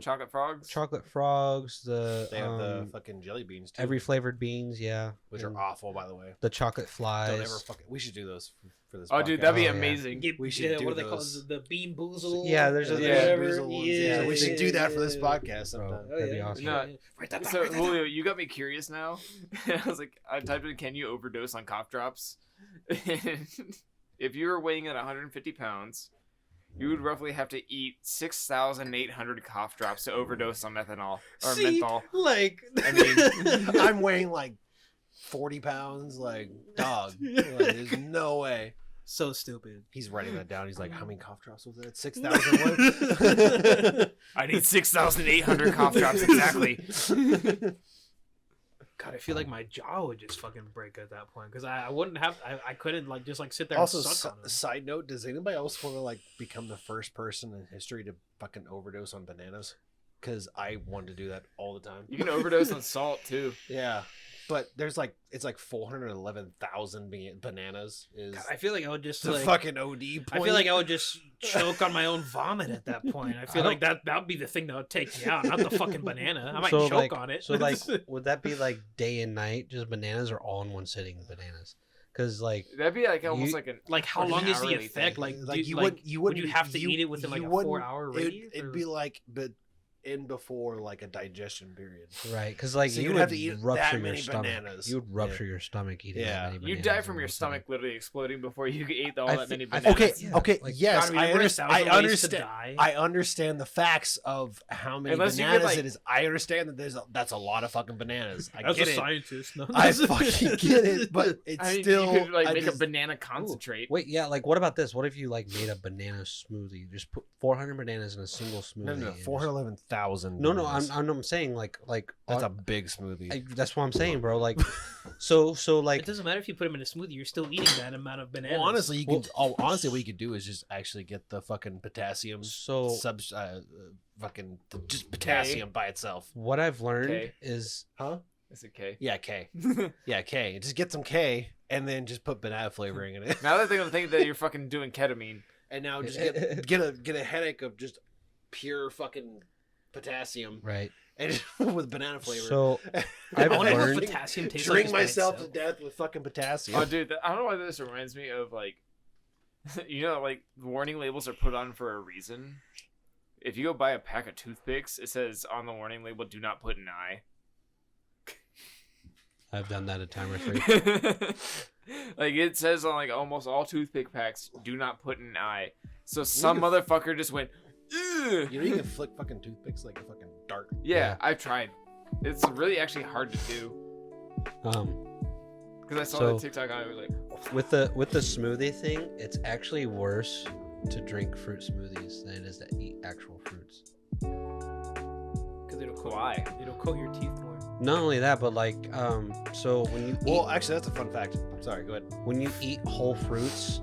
chocolate frogs. chocolate frogs, the They have the fucking jelly beans too, every flavored beans, yeah, which are and awful, by the way. the chocolate flies. Don't ever fucking. We should do those for this. Oh, dude, podcast. that'd be Oh, yeah. amazing. We should do what do they call those. it? The Bean Boozle. Yeah, there's a- or Yeah. whatever. Boozle ones, yeah, we should do that for this yeah. podcast Bro, sometime. that'd be awesome. No, Write that down, So write that down. Julio, you got me curious now. I was like, I typed in, "Can you overdose on cough drops?" If you were weighing at 150 pounds, you would roughly have to eat 6,800 cough drops to overdose on methanol or See, menthol. like, I mean, I'm weighing like 40 pounds, like dog. Like, there's no way. so stupid. He's writing that down. He's like, how many cough drops was that? 6,000 what? I need 6,800 cough drops exactly. God, I feel like my jaw would just fucking break at that point because I wouldn't have, I couldn't like just like sit there Also, and suck on them. side note, does anybody else want to like become the first person in history to fucking overdose on bananas? Because I wanted to do that all the time. You can overdose on salt too. Yeah, but there's like it's like 411,000 bananas is God, I feel like I would just the like, fucking OD point. I feel like I would just choke on my own vomit at that point. I feel I like that would be the thing that would take me out, not the fucking banana. I might So, choke like- on it. So like, would that be like day and night, just bananas, or all in one sitting bananas? Because like, That'd be like almost You- like an like how an long is the hourly effect? thing. Like, you would you would wouldn't you have to you- eat it within like you a wouldn't- 4-hour radius? It'd or- be like, but in before like a digestion period. right? Because like So you you'd would have to eat rupture that your many stomach. bananas. You would rupture your stomach eating Yeah. that many You bananas die in from one your stomach sitting. literally exploding before you could eat all I that thi- many I bananas. think- Okay, Yeah, okay, like- yes, God, I, remember understand. 1,000 I ways to understand. die? I understand the facts of how many Unless you get, bananas like- it is. I understand that that's a lot of fucking bananas. I As get a it. scientist, no. I fucking get it, but it's I mean, still. you could like I make just- a banana concentrate. Wait, yeah, like what about this? What if you like made a banana smoothie? Just put 400 bananas in a single smoothie. No, and just- 411,000. No, no, bananas. I'm saying like That's a on- big smoothie. that's what I'm saying, bro. Like, so It like, doesn't matter if you put them in a smoothie; you're still eating that amount of bananas. Well, honestly, you Well- can. Honestly, what you could do is just actually get the fucking potassium. so Fucking just potassium by itself. what I've learned Okay. is Huh? It's okay. Yeah, K. Yeah, K. Just get some K and then just put banana flavoring in it. Now that they're gonna think that you're fucking doing ketamine. And now just get a headache of just pure fucking potassium right. and with banana flavor. So I I've wonder what learned. potassium tastes drink like. just by myself to itself. death with fucking potassium. Oh, dude, I don't know why this reminds me of like, you know, like warning labels are put on for a reason. If you go buy a pack of toothpicks, it says on the warning label, "Do not put an eye." I've done that a time or three. Like it says on like almost all toothpick packs, "Do not put an eye." So some motherfucker just went, "Ugh." You know you can flick fucking toothpicks like a fucking dart. Yeah, Yeah. I've tried. It's really actually hard to do because I saw So- that TikTok. I was like, With the smoothie thing, it's actually worse to drink fruit smoothies than it is to eat actual fruits. Because it'll coat, Why? it'll coat your teeth more. Not only that, but like, so when you Well, eat, actually, that's a fun fact. Sorry, go ahead. when you eat whole fruits,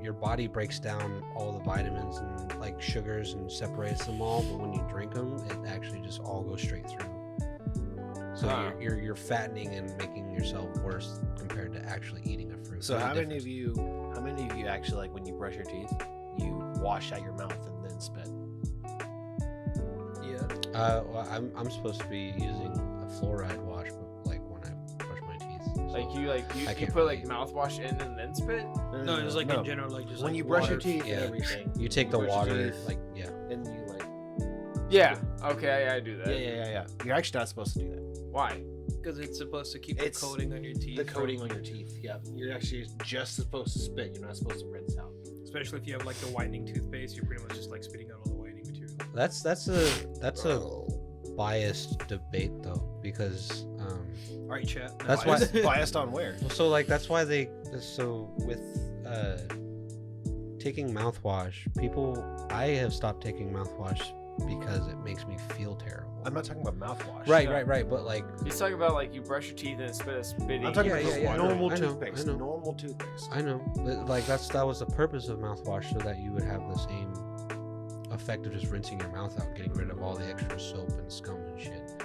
your body breaks down all the vitamins and like sugars and separates them all. But when you drink them, it actually just all goes straight through. So Huh. you're fattening and making yourself worse compared to actually eating a fruit. So There's a how many difference. of you actually like when you brush your teeth, you wash out your mouth and then spit? Yeah. Well, I'm supposed to be using a fluoride wash, but like when I brush my teeth. So like you I can't put like really- mouthwash in and then spit. No, it was like in general, like just when like you brush your water. teeth Yeah. and everything. you take the brush your water, teeth, like yeah. and you like. Yeah. Okay, I do that. Yeah. You're actually not supposed to do that. Why? Because it's supposed to keep It's the coating on your teeth. The coating on your teeth. Yeah, you're actually just supposed to spit. You're not supposed to rinse out. Especially if you have like the whitening toothpaste, you're pretty much just like spitting out all the whitening material. That's a biased debate though, because All right, chat. That's why- Biased on where? so like that's why with taking mouthwash, I have stopped taking mouthwash because it makes me feel terrible. I'm not talking about mouthwash. Right, but like He's talking about like you brush your teeth and spit a spitting. I'm talking Yeah, about yeah, yeah, normal I know, toothpaste. I know. Normal toothpaste. I know, but like that was the purpose of mouthwash, so that you would have the same effect of just rinsing your mouth out, getting rid of all the extra soap and scum and shit.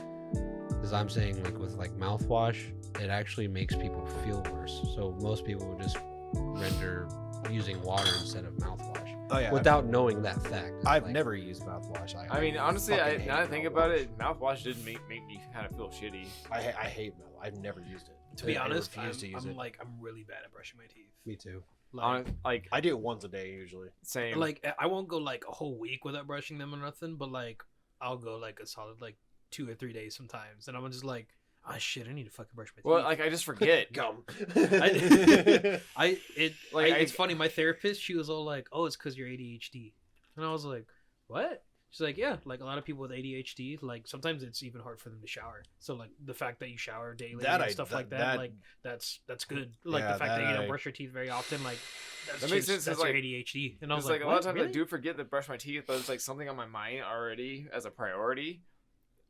Because I'm saying like with like mouthwash, it actually makes people feel worse. So most people would just render using water instead of mouthwash Oh yeah. without knowing that fact. It's I've like- never used mouthwash. I mean, honestly, fucking hate now that I think mouthwash. about it, mouthwash did make me kind of feel shitty. I hate mouthwash. I've never used it. To be I honest, refuse to use I'm it. I'm really bad at brushing my teeth. Me too. Like, Like I do it once a day usually. same. like I won't go like a whole week without brushing them or nothing, but like I'll go like a solid like 2 or 3 days sometimes, and I'm just like, oh shit, I need to fucking brush my teeth. well, like I just forget. Gum. It's funny. My therapist, she was all like, "Oh, it's because you're ADHD," and I was like, "What?" She's like, "Yeah, like a lot of people with ADHD, like sometimes it's even hard for them to shower. So like the fact that you shower daily and stuff like that, like that's good. Like Yeah, the fact that you that don't I- brush your teeth very often, like that's That makes just- sense, 'cause, That's your like- ADHD." And I was It's like, like, a lot of "What? times Really?" I do forget to brush my teeth, but it's like something on my mind already as a priority,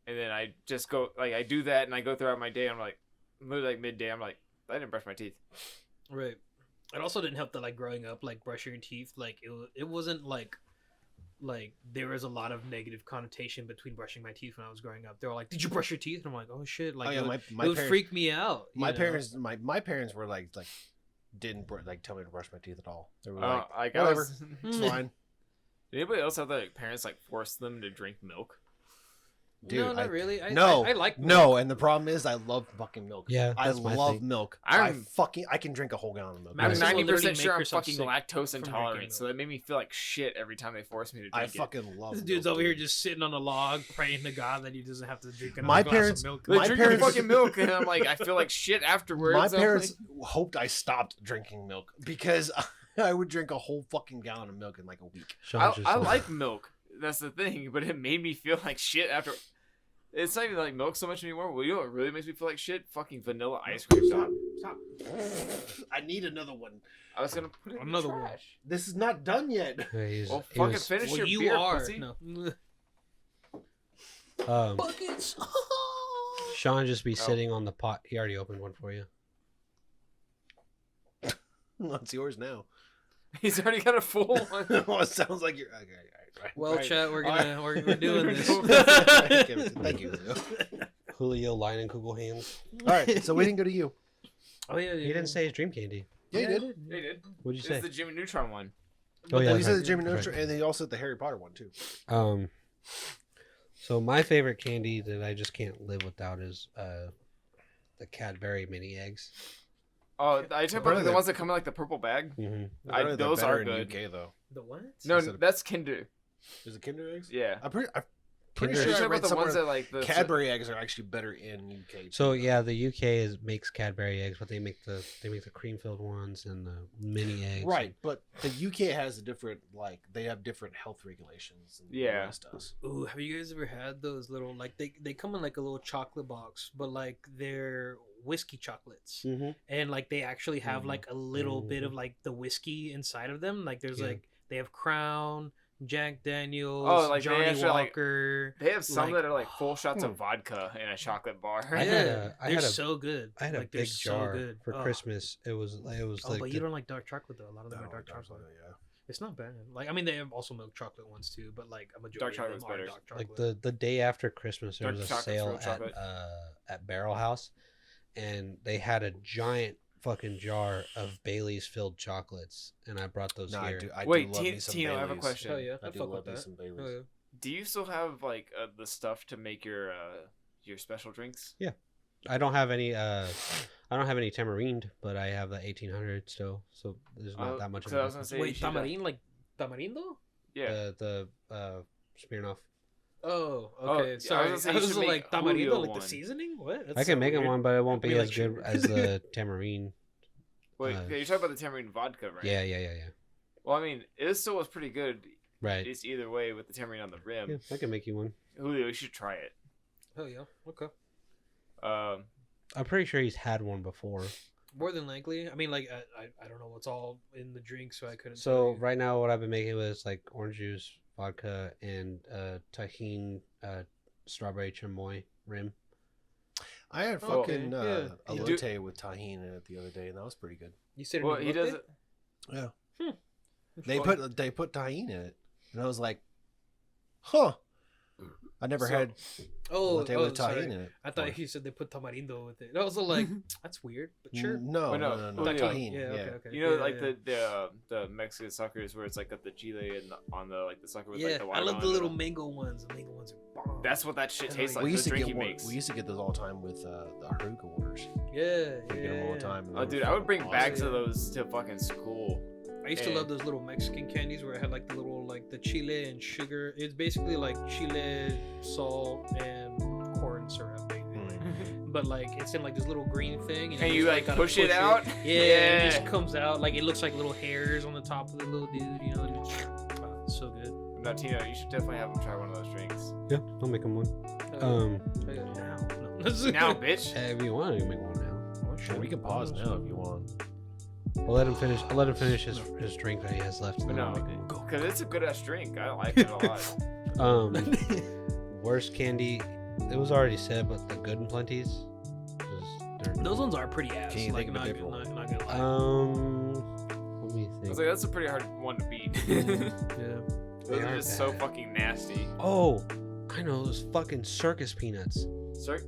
and then I just go like I do that and I go throughout my day. I'm like, literally like midday, I'm like, I didn't brush my teeth. Right. It also didn't help that like growing up, like brushing your teeth, like it wasn't like there was a lot of negative connotation between brushing my teeth when I was growing up. They were like, "Did you brush your teeth?" And I'm like, "Oh shit!" Like Oh, yeah, it would, my it would parents- freak me out. you My know? parents, my parents were like didn't tell me to brush my teeth at all. They were like, Like whatever. I was, it's Mm. fine. Did anybody else have like parents like force them to drink milk? Dude, no, not I- really. No, I like milk. No, and the problem is I love fucking milk. Yeah, I that's my love thing. milk. I'm- I can drink a whole gallon of milk. My I'm sister will 90% literally sure make I'm herself fucking sick lactose from intolerant, drinking so that made me feel like shit every time they forced me to I drink it. fucking love This milk. dude's over here dude. just sitting on a log praying to God that he doesn't have to drink another My glass parents- of milk. Like, My drink parents- the fucking milk, and I'm like, I feel like shit afterwards. My I'm parents like- hoped I stopped drinking milk because I would drink a whole fucking gallon of milk in like a week. Sean's just I like- like milk. That's the thing, but it made me feel like shit after. It's not even like milk so much anymore. Well, you know what really makes me feel like shit? Fucking vanilla ice cream. Stop. I need another one. I was gonna put it in Another the one. trash. This is not done yet. Yeah, Well, he fucking was- finish Well, your you beer, are. pussy. No. Buckets. Sean just be Oh. sitting on the pot. He already opened one for you. It's yours now. He's already got a full one. Oh, it sounds like you're okay. All right, Well, right. chat, we're All gonna we're doing this. Thank you. Leo. Julio Leinenkugel hands. All right, so we didn't go to you. Oh yeah, He didn't say his dream candy. Yeah, you did. They did. What'd you It's say? the Jimmy Neutron one. Oh yeah, You said the right. Jimmy Right. Neutron, and then you also said the Harry Potter one too. So my favorite candy that I just can't live without is the Cadbury mini eggs. Oh, I talk about Apparently the they're- ones that come in like the purple bag. Mm-hmm. Apparently they're those better are in good. UK though. The what? No, Is it a- that's Kinder. Is it Kinder eggs? Yeah. I'm pretty Kinder sure You're I talking read about the somewhere ones that like the Cadbury eggs are actually better in UK. So yeah, the UK makes Cadbury eggs, but they make the cream filled ones and the mini eggs. Right, but the UK has a different they have different health regulations than Yeah. the US does. Ooh, have you guys ever had those little like they come in like a little chocolate box, but like they're whiskey chocolates, Mm-hmm. and like they actually have Mhm. like a little bit of like the whiskey inside of them. Like there's Yeah. like they have Crown, Jack Daniels, Oh, like they Johnny actually, like- Walker. They have some Like- that are like full shots of vodka in a chocolate bar. I had a- I they're had a- so good. I had a like, they're big jar so good. for Oh. Christmas. It was Oh, like but the- you don't like dark chocolate though. A lot of them I are don't dark like chocolate. yeah. It's not bad. Like I mean, they have also milk chocolate ones too, but like a majority Dark of chocolate's them are better. dark chocolate. like the day after Christmas there Dark was a chocolate, sale real chocolate. at Barrel House, and they had a giant fucking jar of Bailey's filled chocolates, and I brought those No, here. I Wait, do love me some Tino, I have a Baileys. question. Hell yeah, I I do fuck love with me that. some Oh, Baileys. yeah. Do you still have like the stuff to make your special drinks? I don't have any tamarind, but I have the 1800 still, so there's not that much of so I was a gonna difference. say you Wait, should, tamarind like tamarindo? Yeah. The Smirnoff. Oh, Oh, okay. yeah, Sorry, I was I gonna say you was should make like tamarindo, Julio like one. the seasoning. What? I That's can so make it weird. one, but it won't be We as like good as the tamarind. Wait, uh, you're talking about the tamarind vodka, right? Yeah. Well, I mean, it still was pretty good. Right. It's either way with the tamarind on the rim. Yeah, I can make you one. Julio, you should try it. Oh yeah. Okay. I'm pretty sure he's had one before. More than likely. I mean, like I don't know what's all in the drink, so I couldn't. tell So you. right now, what I've been making was like orange juice, vodka, and Tahine strawberry chamoy rim. I had Oh, fucking okay. a You latte with tahini in it the other day, and that was pretty good. You said well, he does it. Yeah. Hmm. They put tahini in it, and I was like, huh. I never had latte with tahini sorry. in it. I thought before. he said they put tamarindo with it. And I was like, that's weird, but sure. No, Well, no. no, Oh, yeah. tahini. Yeah, Yeah, okay. You know, Yeah, like yeah. the Mexican suckers where it's like got the chile and on the like the sucker with Yeah, like the I love watermelon the little and mango ones. The mango ones are bomb. That's what that shit Hell tastes yeah. like. we The used to drink get he one. makes. We used to get those all the time with the Haruka waters. Yeah, We get them all the time. and Oh, they were dude, I would bring fucking bags awesome. of those to fucking school. I used to And- love those little Mexican candies where it had like the little like the chile and sugar. It's basically like chile, salt, and corn syrup, basically. But like it's in like this little green thing, And you just, like gotta push it out? Yeah, Yeah. it just comes out like it looks like little hairs on the top of the little dude. You know, and just, oh, it's so good. Now, Tino, you should definitely have him try one of those drinks. Yeah, I'll make him one. Now, no. Now, bitch. If you want, you can make one now. Sure, we can pause now if you want. I'll let him finish. I'll let him finish his drink that he has left. But and then no, I'll make him one. because it's a good ass drink. I like it a lot. Worst candy. It was already said, but the Good and Plenties. Those ones are pretty ass. Can you like, think of a not, different not, one? not gonna lie. Let me I was think. like, that's a pretty hard one to beat. Yeah. Those They are are just so bad. fucking nasty. Oh, I know those fucking circus peanuts. Sir,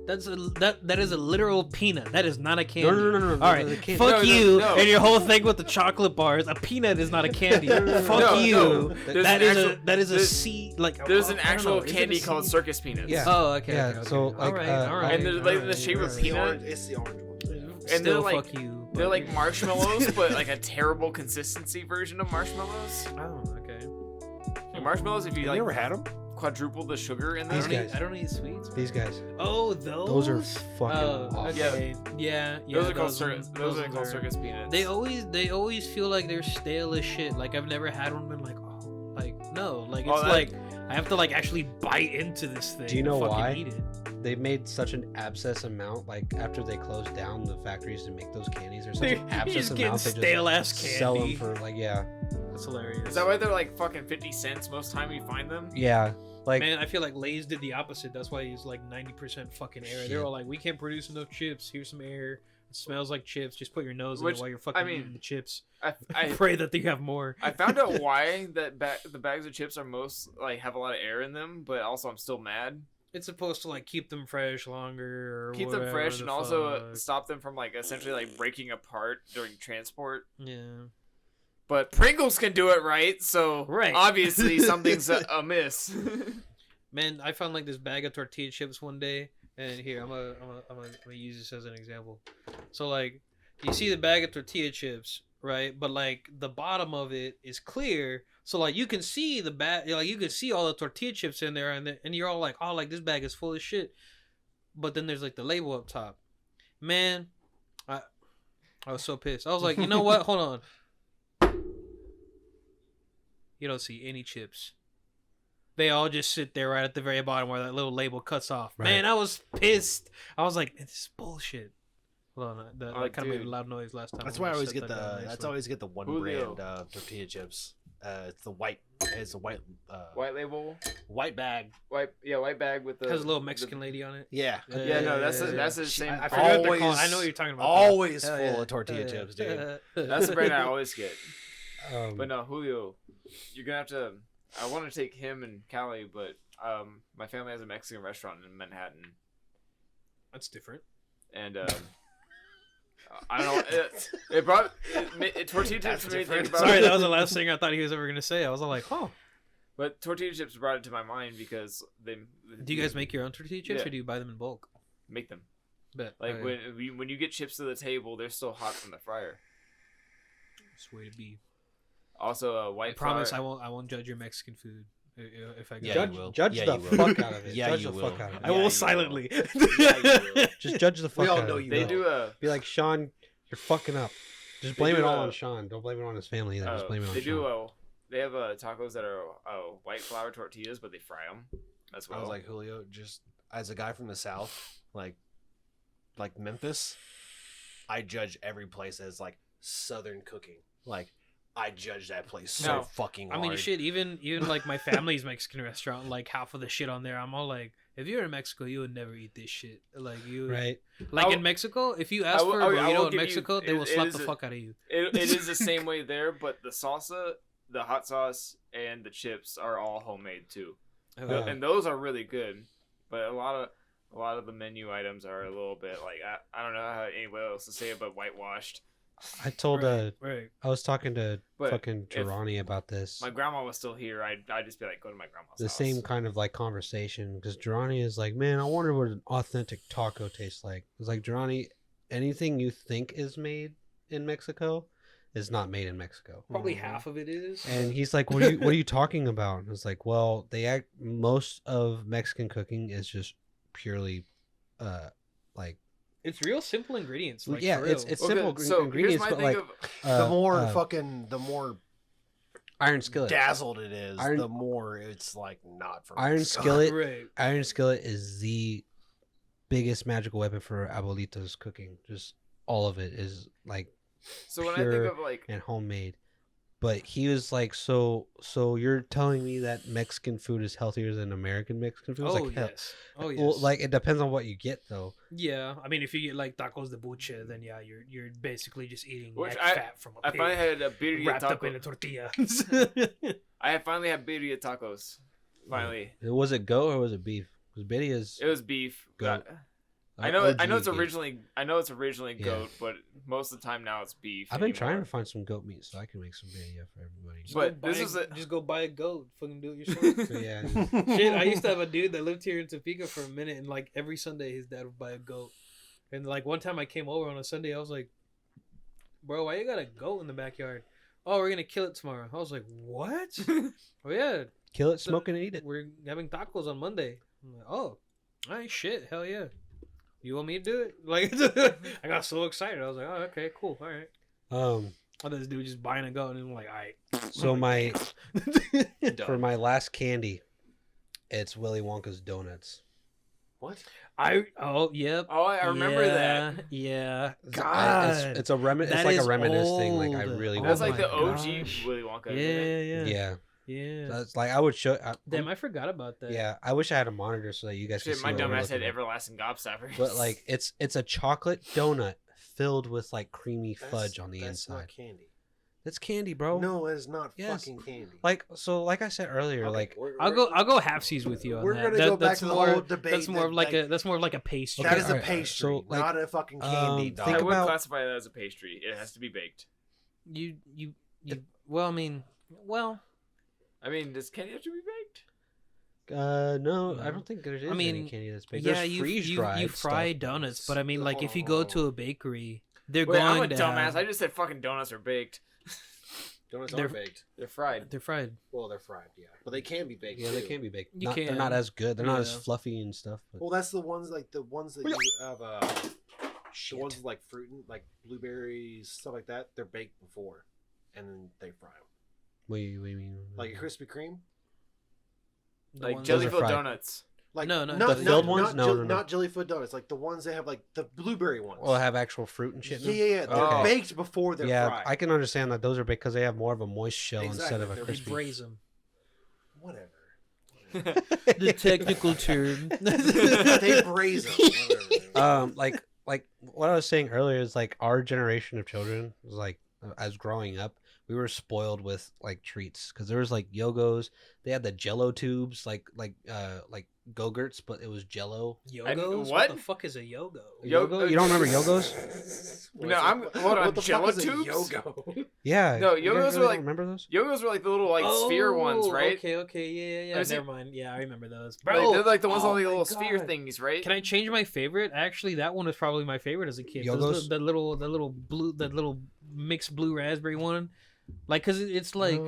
That is a literal peanut. That is not a candy. No. All right, the candy. fuck No, no, you no. and your whole thing with the chocolate bars. A peanut is not a candy. Fuck No, you. no. There's That an is actual- a there's- seed. Like there's an I don't actual know, is it a candy called seed? circus peanuts. Yeah. Oh, okay. Yeah, okay, okay. so, all like, right, uh, all right. and they're like in the all shape of right. peanut. It's the orange one. And Still, they're like- fuck you. They're but- like marshmallows, but like a terrible consistency version of marshmallows. Oh, okay. And marshmallows, if you You like ever had them? quadruple the sugar in These them, guys. I don't eat sweets. These guys. Oh, those. Those are fucking Oh, awful. okay. Yeah. those are called ones- circus. Those are ones called circus peanuts. They always feel like they're stale as shit. Like I've never had one been like, oh, like no, like it's Oh, that- like I have to like actually bite into this thing. Do you know and fucking why? Eat it. They made such an abscess amount, like after they closed down the factories to make those candies, or such an They're abscess just getting amount. They stale ass just sell them candy. for like That's hilarious. Is that why they're like fucking 50 cents most time you find them? yeah, like Man, I feel like Lay's did the opposite. That's why he's like 90% fucking air. Shit. They're all like, we can't produce enough chips. Here's some air. It smells like chips. Just put your nose in Which, it while you're fucking I mean, eating the chips. I Pray that they have more. I found out why that the bags of chips are most like have a lot of air in them, but also I'm still mad. It's supposed to like keep them fresh longer. Or Keep them whatever fresh the and also fuck. stop them from like essentially like breaking apart during transport. Yeah. But Pringles can do it right, so Right. obviously something's amiss. Man, I found like this bag of tortilla chips one day, and here I'm gonna use this as an example. So like, you see the bag of tortilla chips, right? But like the bottom of it is clear, so like you can see the bag, like you can see all the tortilla chips in there, and you're all like, oh, like this bag is full of shit. But then there's like the label up top. Man, I was so pissed. I was like, you know what? Hold on. You don't see any chips. They all just sit there right at the very bottom where that little label cuts off. Right. Man, I was pissed. I was like, this is bullshit. Hold on, that Oh, kind of made a dude. loud noise last time. That's I'm why I gonna always set get that down the. That's nicely. always get the one Julio. brand tortilla chips. It's the white. It's a white. White label, White bag. white bag with the has a little Mexican lady on it. Yeah. Yeah, no, that's Yeah. the She- same. I forgot what they're called. Always- I know what you're talking about. Always Hell full yeah. of tortilla Hell yeah. chips, dude. That's the brand I always get. Um, But no, Julio, you're gonna have to. I want to take him and Callie, but my family has a Mexican restaurant in Manhattan, That's different. and I don't know. It brought tortilla chips made me think about. Sorry, that was the last thing I thought he was ever gonna say. I was all like, oh. But tortilla chips brought it to my mind because they. Do you guys make your own tortilla chips, Yeah. or do you buy them in bulk? make them? Bet. Like Oh, yeah. when you get chips to the table, they're still hot from the fryer. It's way to be. Also, I white. promise flour- I won't judge your Mexican food if I go. Yeah, judge you will. judge Yeah, the you will. fuck out of it. Yeah, judge you the will. fuck out of it. I Yeah, you will will. silently. Yeah, you will. Just judge the fuck We all out know of it. you They will. do a. Be like, Sean, you're fucking up. Just They blame do, it all on Sean. Don't blame it on his family either. Just blame it on they Sean. do. They have tacos that are white flour tortillas, but they fry them as well. I was like, Julio, just as a guy from the South, like Memphis, I judge every place as like Southern cooking. Like, I judge that place so No. fucking I hard. mean, shit. Even like my family's Mexican restaurant, like half of the shit on there, I'm all like, if you're in Mexico, you would never eat this shit. Like you, Right. like I in Mexico, if you ask for a I will burrito in give you- Mexico, they will it slap is the a- fuck out of you. it is the same way there, but the salsa, the hot sauce, and the chips are all homemade too, and those are really good. But a lot of the menu items are a little bit like I don't know how anybody else to say it, but whitewashed. I told Right. I was talking to But fucking if Girani about this. my grandma was still here, I'd just be like, go to my grandma's The house. same kind of like conversation because Girani is like, man, I wonder what an authentic taco tastes like. It's like, Girani, anything you think is made in Mexico is not made in Mexico. Probably half of it is. And he's like, what are you talking about? And it's like, well, most of Mexican cooking is just purely like It's real simple ingredients. Like, yeah, for it's real. simple so ingredients, here's but my like thing the more uh, the more Iron Skillet. dazzled it is, Iron- the more it's like not from Iron Mexico. Skillet. Right. Iron Skillet is the biggest magical weapon for abuelitas cooking. Just all of it is like so when I pure think of like and homemade. But he was like, so you're telling me that Mexican food is healthier than American Mexican food? I was Oh like, hell. yes. Oh yes. Well, like it depends on what you get though. yeah. I mean, if you get like tacos de buche, then yeah, you're basically just eating Which neck I- fat from a I pig finally had a birria wrapped up taco. in a tortilla. I had finally had birria tacos. Finally, Was it goat or was it beef? Because Biddia's it was beef. Goat. I know it's OG beef. originally Yeah. goat, but most of the time now it's beef. I've been anymore. trying to find some goat meat so I can make some birria for everybody. But this is just go buy a goat. Fucking do it yourself. So, yeah, Shit, I used to have a dude that lived here in Topeka for a minute, and like every Sunday his dad would buy a goat. And like one time I came over on a Sunday, I was like, "Bro, why you got a goat in the backyard?" "Oh, we're gonna kill it tomorrow." I was like, "What?" "Oh yeah, kill it, smoke it, and eat it. we're having tacos on Monday." I'm like, "Oh, all right, shit, hell yeah." You want me to do it? Like, I got so excited. I was like, "Oh, okay, cool, all right." I thought this dude just buying a goat, and I'm like, "All right." So my for my last candy, it's Willy Wonka's donuts. What? Yep. Oh, I remember that. Yeah. It's God. a it's that like a is reminisce thing. Like I old. really Oh That's want like my the OG gosh. Willy Wonka. isn't Yeah, it? yeah. Yeah, Yeah. that's like I would show. Damn, I forgot about that. yeah, I wish I had a monitor so that you guys could Shit, see my what we're dumbass had looking at. everlasting gobstoppers. But like it's a chocolate donut filled with like creamy fudge on the that's inside. Not candy. That's candy, bro. No, it's not Yes. fucking candy. Like I said earlier, Okay, like I'll go halfsies with you on We're that. gonna That- go back that's to the more, whole debate. That's more that, of like a pastry. that Okay, is a alright, pastry, so, like, not a fucking candy. dog. I think would about- classify that as a pastry. It has to be baked. You well, I mean, well, I mean, does candy have to be baked? no, I No. don't think there's I any mean, candy that's baked. yeah, There's you freeze-dried fry stuff. donuts, but I mean, So, like hold if you on, go hold to on. a bakery, they're Wait, I'm going a to dumbass. have, I just said fucking donuts are baked. Donuts they're- are baked. They're fried. they're fried. Well, they're fried, yeah, but they can be baked. Yeah, they too. can be baked. You They're can. not as good. They're not as Yeah. fluffy and stuff. But Well, that's the ones that you have. The ones with like fruit and like blueberries, stuff like that. They're baked before, and then they fry them. what do you mean? Like a Krispy Kreme. The Like ones- Those are Jelly filled fried. donuts. Like No, no, not, the filled not, ones? Not, No, no, no. not jelly-filled donuts. Like the ones that have like the blueberry ones. Well, have actual fruit and shit. in yeah, them? yeah, yeah. They're Oh. baked before they're Yeah, fried. I can understand that those are because they have more of a moist shell Exactly, instead of a they're They crispy. braise them. Whatever. The technical term. They braise them. Whatever. Like what I was saying earlier is like our generation of children was like as growing up, we were spoiled with like treats because there was like Yogos. They had the Jello tubes, like Go-Gurts, but it was Jello. Yogos? what? the fuck is a yogo? Yogo? You don't remember Yogos? What No, is I'm- it? hold on, What the Jello fuck is a tubes? Yogo? Yeah. No, you guys Yogos really were like- don't remember those? Yogos were like the little sphere ones, right? Okay, yeah. Is it- Never mind. Yeah, I remember those. Like, Bro, they're like the ones oh on the my little sphere God. thingies, right? Can I change my favorite? Actually, that one was probably my favorite as a kid. Those- Yogos? The little mixed blue raspberry one. Like, cause it's like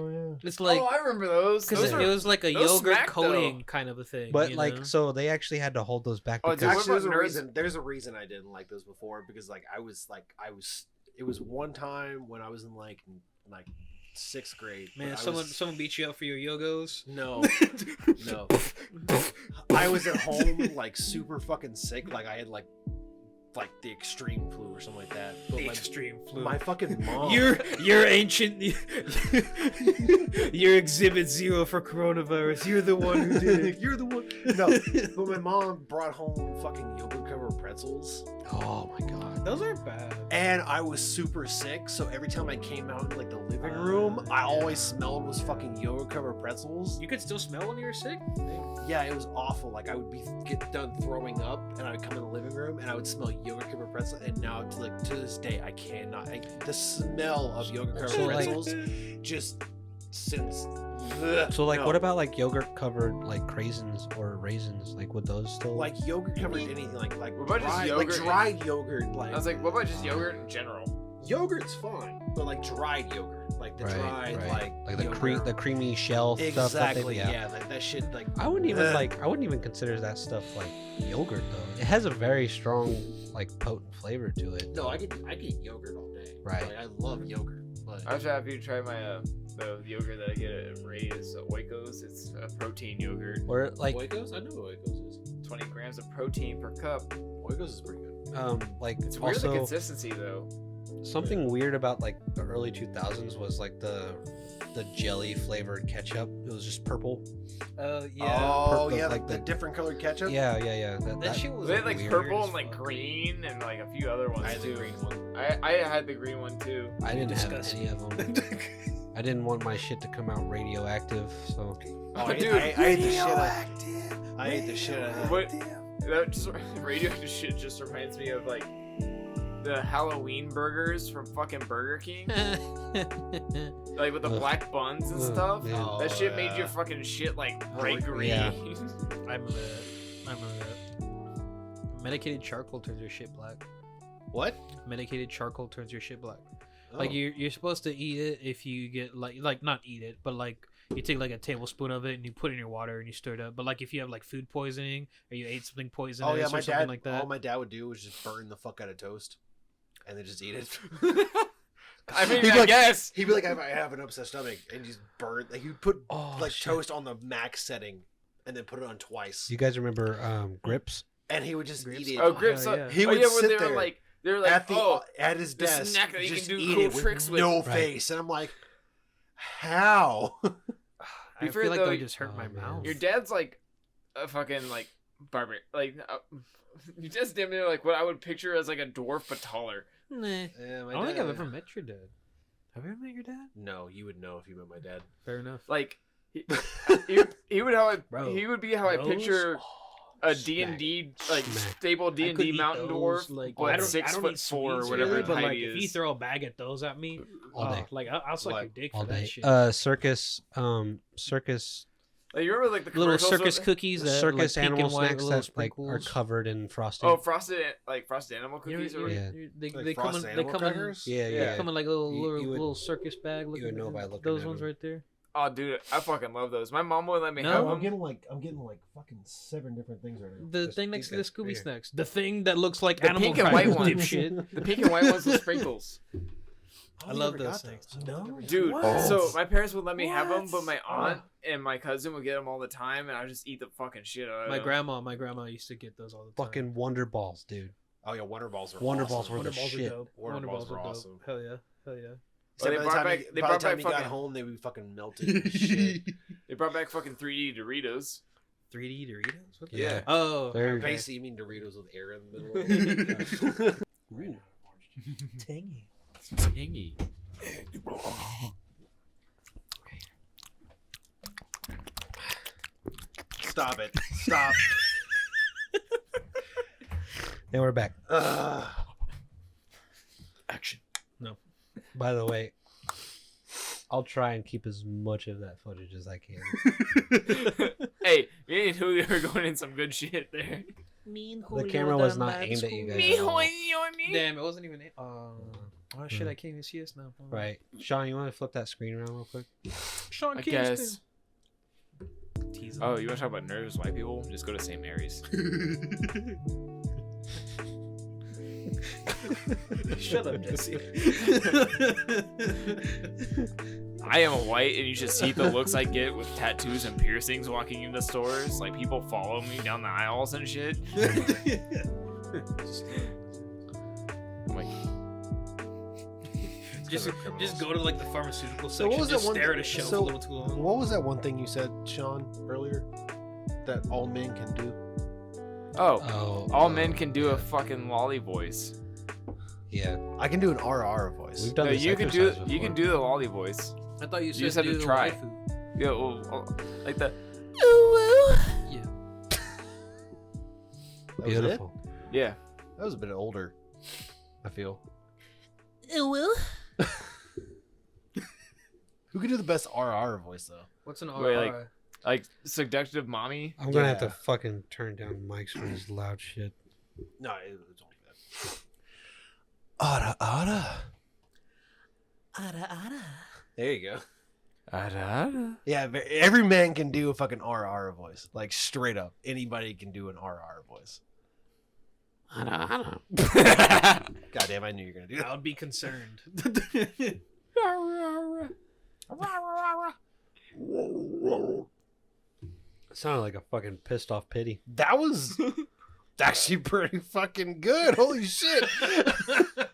it's like oh, I remember those. because Those it were- was like a those yogurt smack, coating though. kind of a thing. But you like, know? so they actually had to hold those back Oh, dude, because what Actually, about nerds? there's a reason I didn't like those before because like I was It was one time when I was in like 6th grade. Man, but someone beat you up for your yogos. No, no. I was at home like super fucking sick. Like I had like the extreme flu or something like that. But The like, extreme flu. my fucking mom. You're ancient. You're exhibit 0 for coronavirus. You're the one who did it. You're the one. No, but my mom brought home fucking yogurt covered pretzels. Oh my god. Those aren't bad. And I was super sick, so every time I came out in like the living room, I always smelled was fucking yogurt covered pretzels. You could still smell when you were sick. Yeah, it was awful. Like I would get done throwing up, and I would come in the living room, and I would smell yogurt covered pretzel. And now, to this day, I cannot. the smell of yogurt covered So, like- pretzels just since. So like, no. what about like yogurt covered like craisins or raisins? Like, would those still Like yogurt covered anything like What about just dried, like yogurt? dried yogurt like I was like, what about just yogurt in general? yogurt's fine, but like dried yogurt, like the dried like the yogurt. creamy shell stuff. That Exactly. they, Yeah, that shit like. I wouldn't even Ugh. I wouldn't even consider that stuff like yogurt though. It has a very strong like potent flavor to it. No, I get yogurt all day. Right. Like, I love yogurt, but I was happy to try my the yogurt that I get at Ray's Oikos. It's a protein yogurt. Or like Oikos. I know what Oikos is. 20 grams of protein per cup. Oikos is pretty good. like It's weird the also consistency though. something weird about like the early 2000s was like the jelly flavored ketchup. It was just purple. Yeah. Oh Purple, yeah, like like the the- different colored ketchup. Yeah. That shit was They had like weird purple as and like fuck. green and like a few other ones I had the too. green one. I had the green one too. I didn't have Disgusting. any of them. I didn't want my shit to come out radioactive, so Oh, I, Dude, I ate the shit out. I ate the shit out of that. What? That just radioactive shit just reminds me of like the Halloween burgers from fucking Burger King, like with the Ugh. black buns and Ugh, stuff. man. Oh, That shit made yeah. your fucking shit like bright Yeah. green. Yeah. I remember that. Medicated charcoal turns your shit black. What? Medicated charcoal turns your shit black. Oh. Like you're supposed to eat it if you get like not eat it, but like you take like a tablespoon of it and you put it in your water and you stir it up. But like if you have like food poisoning or you ate something poisonous Oh yeah, or my something dad. like that. All my dad would do was just burn the fuck out of toast, and then just eat it. I mean, He'd I be like- guess. He'd be like, I have an upset stomach, and just burn. Like he'd put Oh, like shit. toast on the max setting, and then put it on twice, You guys remember Grips? and he would just Grapes? eat it Oh, Grips. hell yeah. He oh, would yeah, when sit they were there like, they're like, at the oh, at his the desk, snack that you just can do eat cool it with tricks with. no Right. face, and I'm like, how? I Be fair, feel like though, that would just hurt oh, my man. mouth. your dad's like a fucking like barber, like your dad's damn near like what I would picture as like a dwarf but taller. Nah. Yeah, I don't think I've ever met your dad. Have you ever met your dad? No, you would know if you met my dad. Fair enough. Like he would how Bro, he would be how I those- picture a Smack. D&D like Smack. stable I D&D could eat mountain those, dwarf, like, but I don't 6'4" eat or sweets whatever really, but height like he if you is. throw a bag at those at me, All day. like I'll suck What? your dick All for that day. shit. Circus Like you remember like the Little commercials circus with- cookies, that, circus like, pink animal and white snacks with that little like are sprinkles. covered in frosting. Oh, frosted animal You know- cookies you- or Yeah. they Like come in. frosted They animal come in. crackers? Yeah, Yeah. yeah. Come in like a little You- little, you would- little circus bag. you would looking- know by looking those at ones them. right there. Oh, dude, I fucking love those. My mom would let me No, have I'm them. I'm getting like fucking 7 different things right now. The Just thing next to these the guys right Scooby here. snacks. The thing that looks like The animal pink and white crackers, ones. dipshit. The pink and white ones with sprinkles. I love those things. No, Dude, What? so my parents would let me have them, What? but my aunt and my cousin would get them all the time, and I would just eat the fucking shit out of My them. grandma used to get those all the time. Fucking Wonder Balls, dude. Oh yeah, Wonder Balls are Wonder awesome. Balls were Wonder the Balls are shit. dope. Wonder Balls are were dope. awesome. Hell yeah, hell yeah. Except they by the brought time back- you- they by brought the time back you got fucking- home, they would be fucking melted and shit. They brought back fucking 3D Doritos. 3D Doritos. What the- Yeah. Oh, They're- okay. Basically, you mean Doritos with air in the middle. tangy. Tangy. Stop it. Stop. And we're back. Ugh. Action. No. By the way, I'll try and keep as much of that footage as I can. Hey, me and Julio are going in some good shit there. The camera was not aimed at you guys. at all. Damn, it wasn't even. Oh shit! I can't even see us now. Right. Sean, you want to flip that screen around real quick? Sean I Kingston. guess. Tease Oh, you want to talk about nervous white people? Just go to St. Mary's. Shut up, Jesse. I am white, and you should see the looks I get with tattoos and piercings walking into stores. Like, people follow me down the aisles and shit. I'm like, just go to like the pharmaceutical So section. what was Just that one stare at thing- a shelf so a little too long. What was that one thing you said, Sean, earlier? That all men can do? all men can do a fucking lolly voice. Yeah, I can do an RR voice. we've done No, this you can exercise do before. the lolly voice. I thought you said just had to do try. waifu. Yeah, well, like the Yeah. That was it? Beautiful. yeah. That was a bit older, I feel. Who can do the best RR voice, though? What's an Wait, RR? Like seductive mommy. I'm gonna have to Yeah. fucking turn down mics for this loud shit. No, don't do that. Ara. There you go. Yeah, every man can do a fucking RR voice. Like, straight up. Anybody can do an RR voice. God damn, I knew you were going to do I that. would be concerned. It sounded like a fucking pissed off pity. That was actually pretty fucking good. Holy shit. I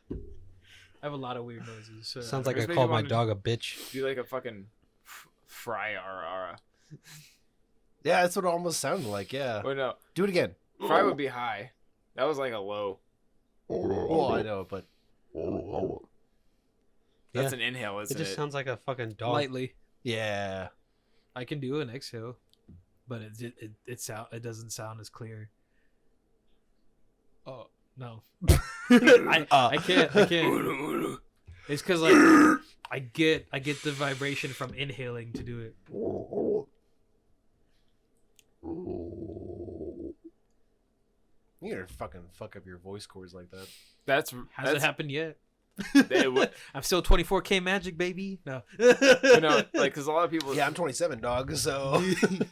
have a lot of weird noises. So Sounds like I Just make called it my on- dog a bitch. Do like a fucking fry RR. Yeah, that's what it almost sounded like. Yeah. Oh no, Do it again. fry would be high. That was like a low. Well, I know, but That's Yeah. an inhale, It isn't just it? sounds like a fucking dog. lightly. yeah. I can do an exhale, but it doesn't sound as clear. Oh no, I can't. It's because like I get the vibration from inhaling to do it. You gotta fucking fuck up your voice cords like that. Hasn't happened yet. it would- I'm still 24K magic, baby. No. like, because a lot of people. Yeah, I'm 27, dog, so.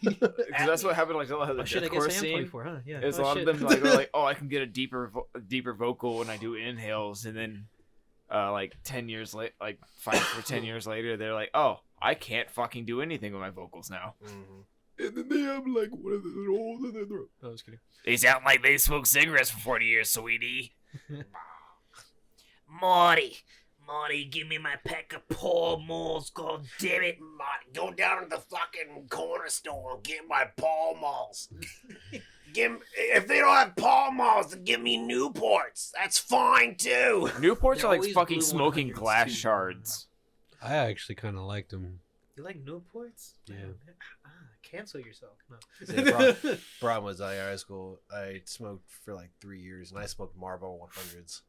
Because that's what happened. Like a lot of the Oh shit, I deathcore guess I am scene. 24, huh? Yeah. Is Oh, a lot shit. of them like are like, oh, I can get a deeper vocal when I do inhales, and then like 10 years late, like 5 or 10 years later, they're like, oh, I can't fucking do anything with my vocals now. Mhm. And then they have like one of the holes in their throat. Oh, I was kidding. They sound like they smoked cigarettes for 40 years, sweetie. Marty, give me my pack of Pall Malls, god damn it. Marty, go down to the fucking corner store and get my Pall Malls. If they don't have Pall Malls, then give me Newports. That's fine too. Newports They're are like always fucking blue smoking 100s glass too. shards. I actually kind of liked him. You like Newports? Yeah. Cancel yourself. No. Yeah, Problem was, I high school, I smoked for like 3 years, and I smoked Marlboro 100s.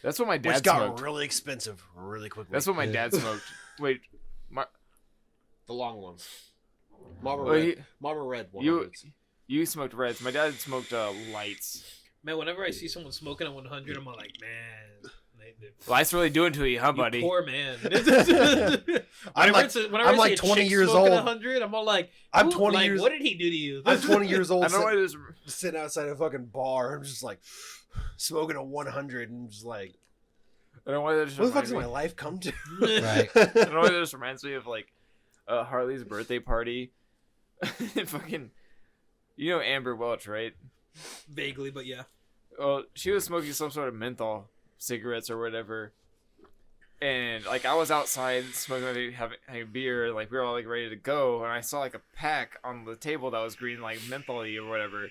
That's what my dad Which got smoked. really expensive really quickly. That's what my Yeah. dad smoked. Wait, the long ones. Marlboro well, Red. Marlboro Red 100s. you smoked reds. My dad smoked lights. Man, whenever I see someone smoking on 100, I'm all like, man. Light's really doing to you, huh, buddy? You poor man. I'm like, whenever I'm I like see a 20 chick years smoking old. 100, I'm all like, I'm who- 20 like, years- What did he do to you? I'm 20 years old. I don't know why there's. Sitting outside a fucking bar. I'm just like smoking a 100 and just like, I don't know why that just what the fuck reminds did me. my life come to? Right. I don't know why that just reminds me of like Harley's birthday party. Fucking, you know Amber Welch, right? Vaguely, but yeah. Well, she was smoking some sort of menthol cigarettes or whatever. And like I was outside smoking, having a beer, like we were all like ready to go, and I saw like a pack on the table that was green, like mentholy or whatever.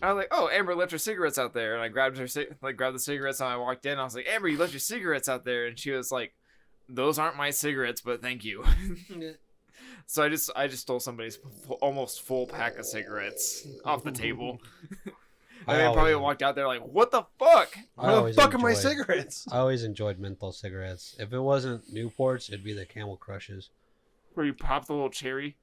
I was like, "Oh, Amber left her cigarettes out there," and I grabbed grabbed the cigarettes, and I walked in. I was like, "Amber, you left your cigarettes out there," and she was like, "Those aren't my cigarettes, but thank you." So I just stole somebody's almost full pack of cigarettes off the table. And they probably walked out there like, "What the fuck?" Where the fuck are my cigarettes? I always enjoyed menthol cigarettes. If it wasn't Newports, it'd be the Camel Crushes. Where you pop the little cherry.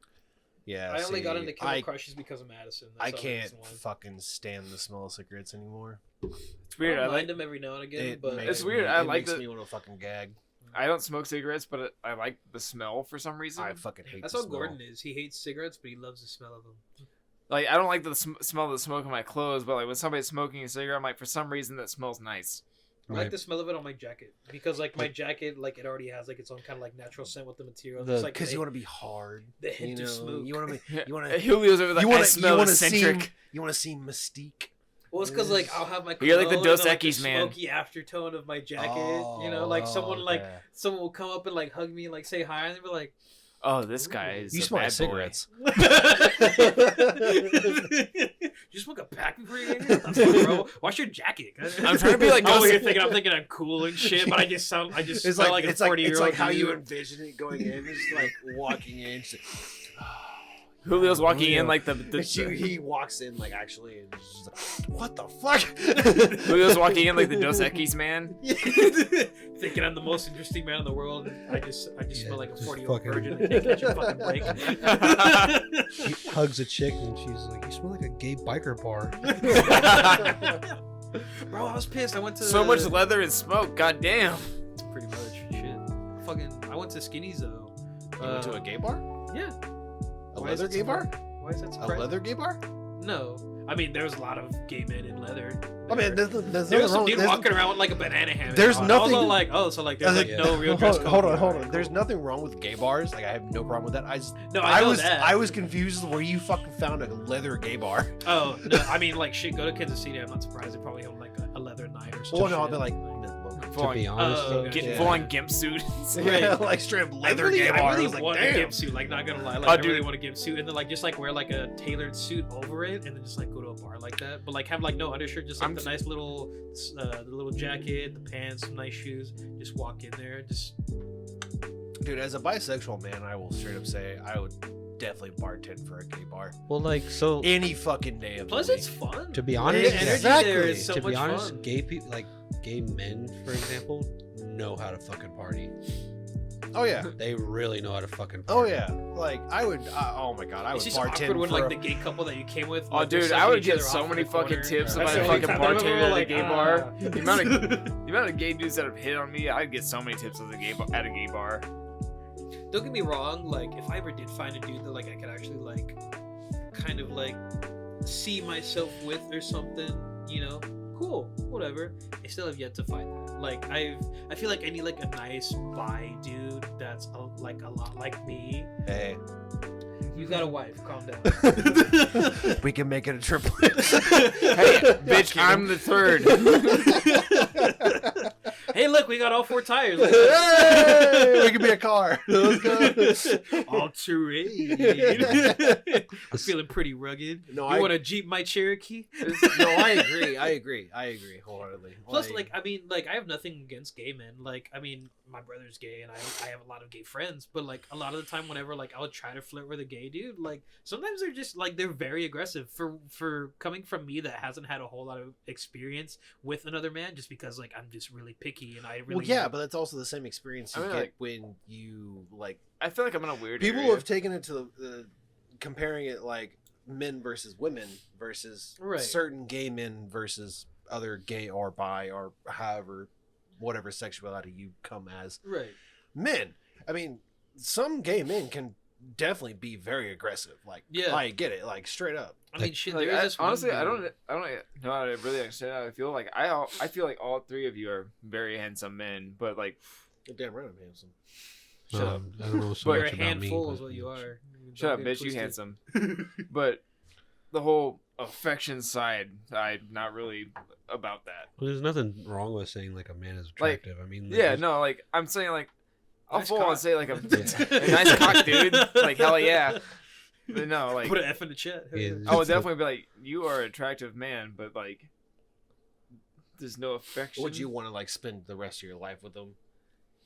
Yeah, I only got see, into Camel Crushes because of Madison. I That's the only can't reason why. fucking stand the smell of cigarettes anymore. It's weird. I I don't like. mind them every now and again, It but makes It's weird, Me, I it like makes the- me want to fucking gag. I don't smoke cigarettes, but I like the smell for some reason. I fucking hate. that's the how smell. Gordon is. He hates cigarettes, but he loves the smell of them. Like I don't like the smell of the smoke in my clothes, but like when somebody's smoking a cigarette, I'm like, for some reason that smells nice. I like the smell of it on my jacket because like my jacket like it already has like its own kind of like natural scent with the material. The- Like Because you want to be hard. the hint of smoke. You want to be. You want to. Julio's over like, I smell eccentric. You want to seem mystique. Well, it's because like I'll have my You're like the cologne Dos and, like, Equis man. smoky aftertone of my jacket. You know, like someone someone will come up and like hug me and like say hi and they'll be like, Oh, this guy is You a smell like bad cigarettes. you smoke a pack before you get here? That's fine, bro. Wash your jacket. I'm trying to be like oh, Dos- you're thinking I'm thinking I'm cool and shit, but I just It's smell like like a it's like 40-year-old it's like how you dude. envision it going in. It's just like walking in. Just, Julio's walking in like the he walks in like actually and just like, what the fuck? Julio's walking in like the Dos Equis man. Thinking I'm the most interesting man in the world. And I just Yeah, smell like a just 40-year-old fucking- virgin and can't catch a fucking break. He hugs a chick and she's like, "You smell like a gay biker bar." Bro, I was pissed. I went to So much leather and smoke. God damn. pretty much shit. Fucking, I went to Skinny's though. You went to a gay bar? Yeah. A Why is leather that gay bar? Why is that A surprising? leather gay bar? No. I mean, there's a lot of gay men in leather. I mean, there's there nothing was some wrong. dude There's, walking around with like a banana hammock. There's on. nothing- Also, like, oh, so like there's like no real dress code. hold on. Alright, There's cool. nothing wrong with gay bars. Like I have no problem with that. I know was that. I was confused where you fucking found a leather gay bar. Oh, no, I mean, like, shit, go to Kansas City. I'm not surprised. They probably have like a leather night or something. Well, no, I'll be like To be honest, Oh, though, okay. Get Yeah. full on gimp suit. yeah, like straight up leather gay bar. I really was like, want damn. a gimp suit. Like, not gonna lie, like, Oh, I really dude. want a gimp suit, and then like just like wear like a tailored suit over it, and then just like go to a bar like that. But like have like no undershirt, just like I'm the nice little, the little jacket, the pants, some nice shoes. Just walk in there, just Dude, as a bisexual man, I will straight up say I would definitely bartend for a gay bar well, like, so any fucking day of plus the week. it's fun. to be The honest, energy there Exactly. is so to much be honest, fun. gay people, like gay men, for example, know how to fucking party. Oh yeah. They really know how to fucking Oh party. yeah. Like I would. Oh my god, I It's would just bartend awkward when for like a- the gay couple that you came with. Oh, like, they're dude, sucking I would each get other so off in many the fucking corner. tips That's about the a only fucking time I remember, bartender at a like, gay bar. ah. The amount of gay dudes that have hit on me, I'd get so many tips at a gay bar. Don't get me wrong, like if I ever did find a dude that like I could actually like kind of like see myself with or something, you know, cool, whatever. I still have yet to find that. Like I feel like I need like a nice bi dude that's like a lot like me. Hey, You got a wife, calm down. we can make it a triplet. Hey, bitch, I'm the third. Hey, look, we got all 4 tires. Hey, we can be a car. Let's go. All terrain. I'm feeling pretty rugged. No, You I- want to Jeep my Cherokee? No, I agree wholeheartedly. Plus, like, I mean, like, I have nothing against gay men. Like, I mean, my brother's gay, and I have a lot of gay friends. But like, a lot of the time, whenever like I would try to flirt with a gay dude, like sometimes they're just like they're very aggressive. For coming from me that hasn't had a whole lot of experience with another man, just because like I'm just really picky and I really Well, yeah, but that's also the same experience you I mean, get like- when you like I feel like I'm in a weird people area. have taken it to the comparing it like men versus women versus Right. certain gay men versus other gay or bi or however whatever sexuality you come as right. men. I mean, some gay men can definitely be very aggressive. Like, Yeah. I get it. Like, straight up. I mean, shit. Like, There's this one honestly, I dude- don't know how to really understand how I feel. Like I feel like all 3 of you are very handsome men, but like You're damn right, I'm handsome. Shut up. I don't know so You're much a about handful me. is what you are. shut up, Don't get bitch, you twisted. handsome. But the whole affection side, I'm not really about that. Well, there's nothing wrong with saying like a man is Like, attractive. I mean, Yeah, there's- no, like I'm saying like I'll Nice full on cock. say like a Yeah. nice cock, dude. Like hell yeah. But no, like Put an F in the chat. Yeah, I would definitely be like, you are an attractive man, but like, there's no affection. Would you want to like spend the rest of your life with them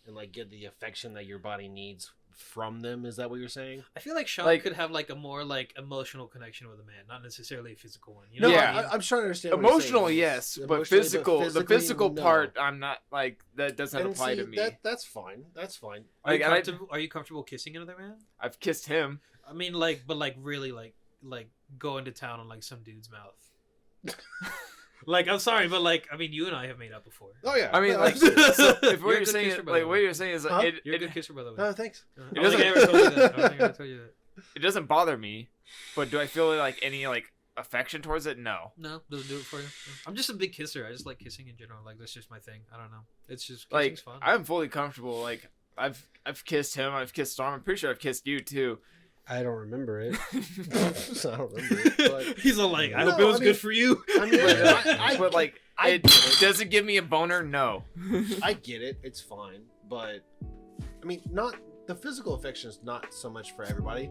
and like get the affection that your body needs from them? Is that what you're saying? I feel like Sean Like- could have like a more like emotional connection with a man, not necessarily a physical one. You No, know Yeah. what I mean? I'm just trying to understand. what you're Emotional, saying. yes, but Emotionally, physical. The physically, physical no. part, I'm not like that. Doesn't And apply to see, me. That's fine. That's fine. Are, you Like, and I- comfortable, are you comfortable kissing another man? I've kissed him. I mean, like, but like really, like going to town on like some dude's mouth. Like, I'm sorry, but like, I mean, you and I have made up before. Oh yeah. I mean, No, like, absolutely. so if You're what a you're good saying, kisser, by like the what way. you're saying is, Huh? You're a it, good kisser, by the way. Oh, thanks. I don't think I ever told you that. I don't think I ever told you that. it doesn't bother me, but do I feel like any like affection towards it, no. No, doesn't do it for you. No. I'm just a big kisser. I just like kissing in general. Like that's just my thing. I don't know. It's just Like fun. I'm fully comfortable. Like I've kissed him. I've kissed Storm. I'm pretty sure I've kissed you too. I don't remember it. I don't remember it, but He's all like, I No, hope it was I mean- good for you. I mean, But like, I it get it. does it give me a boner? No. I get it. It's fine, but I mean, not the physical affection is not so much for everybody.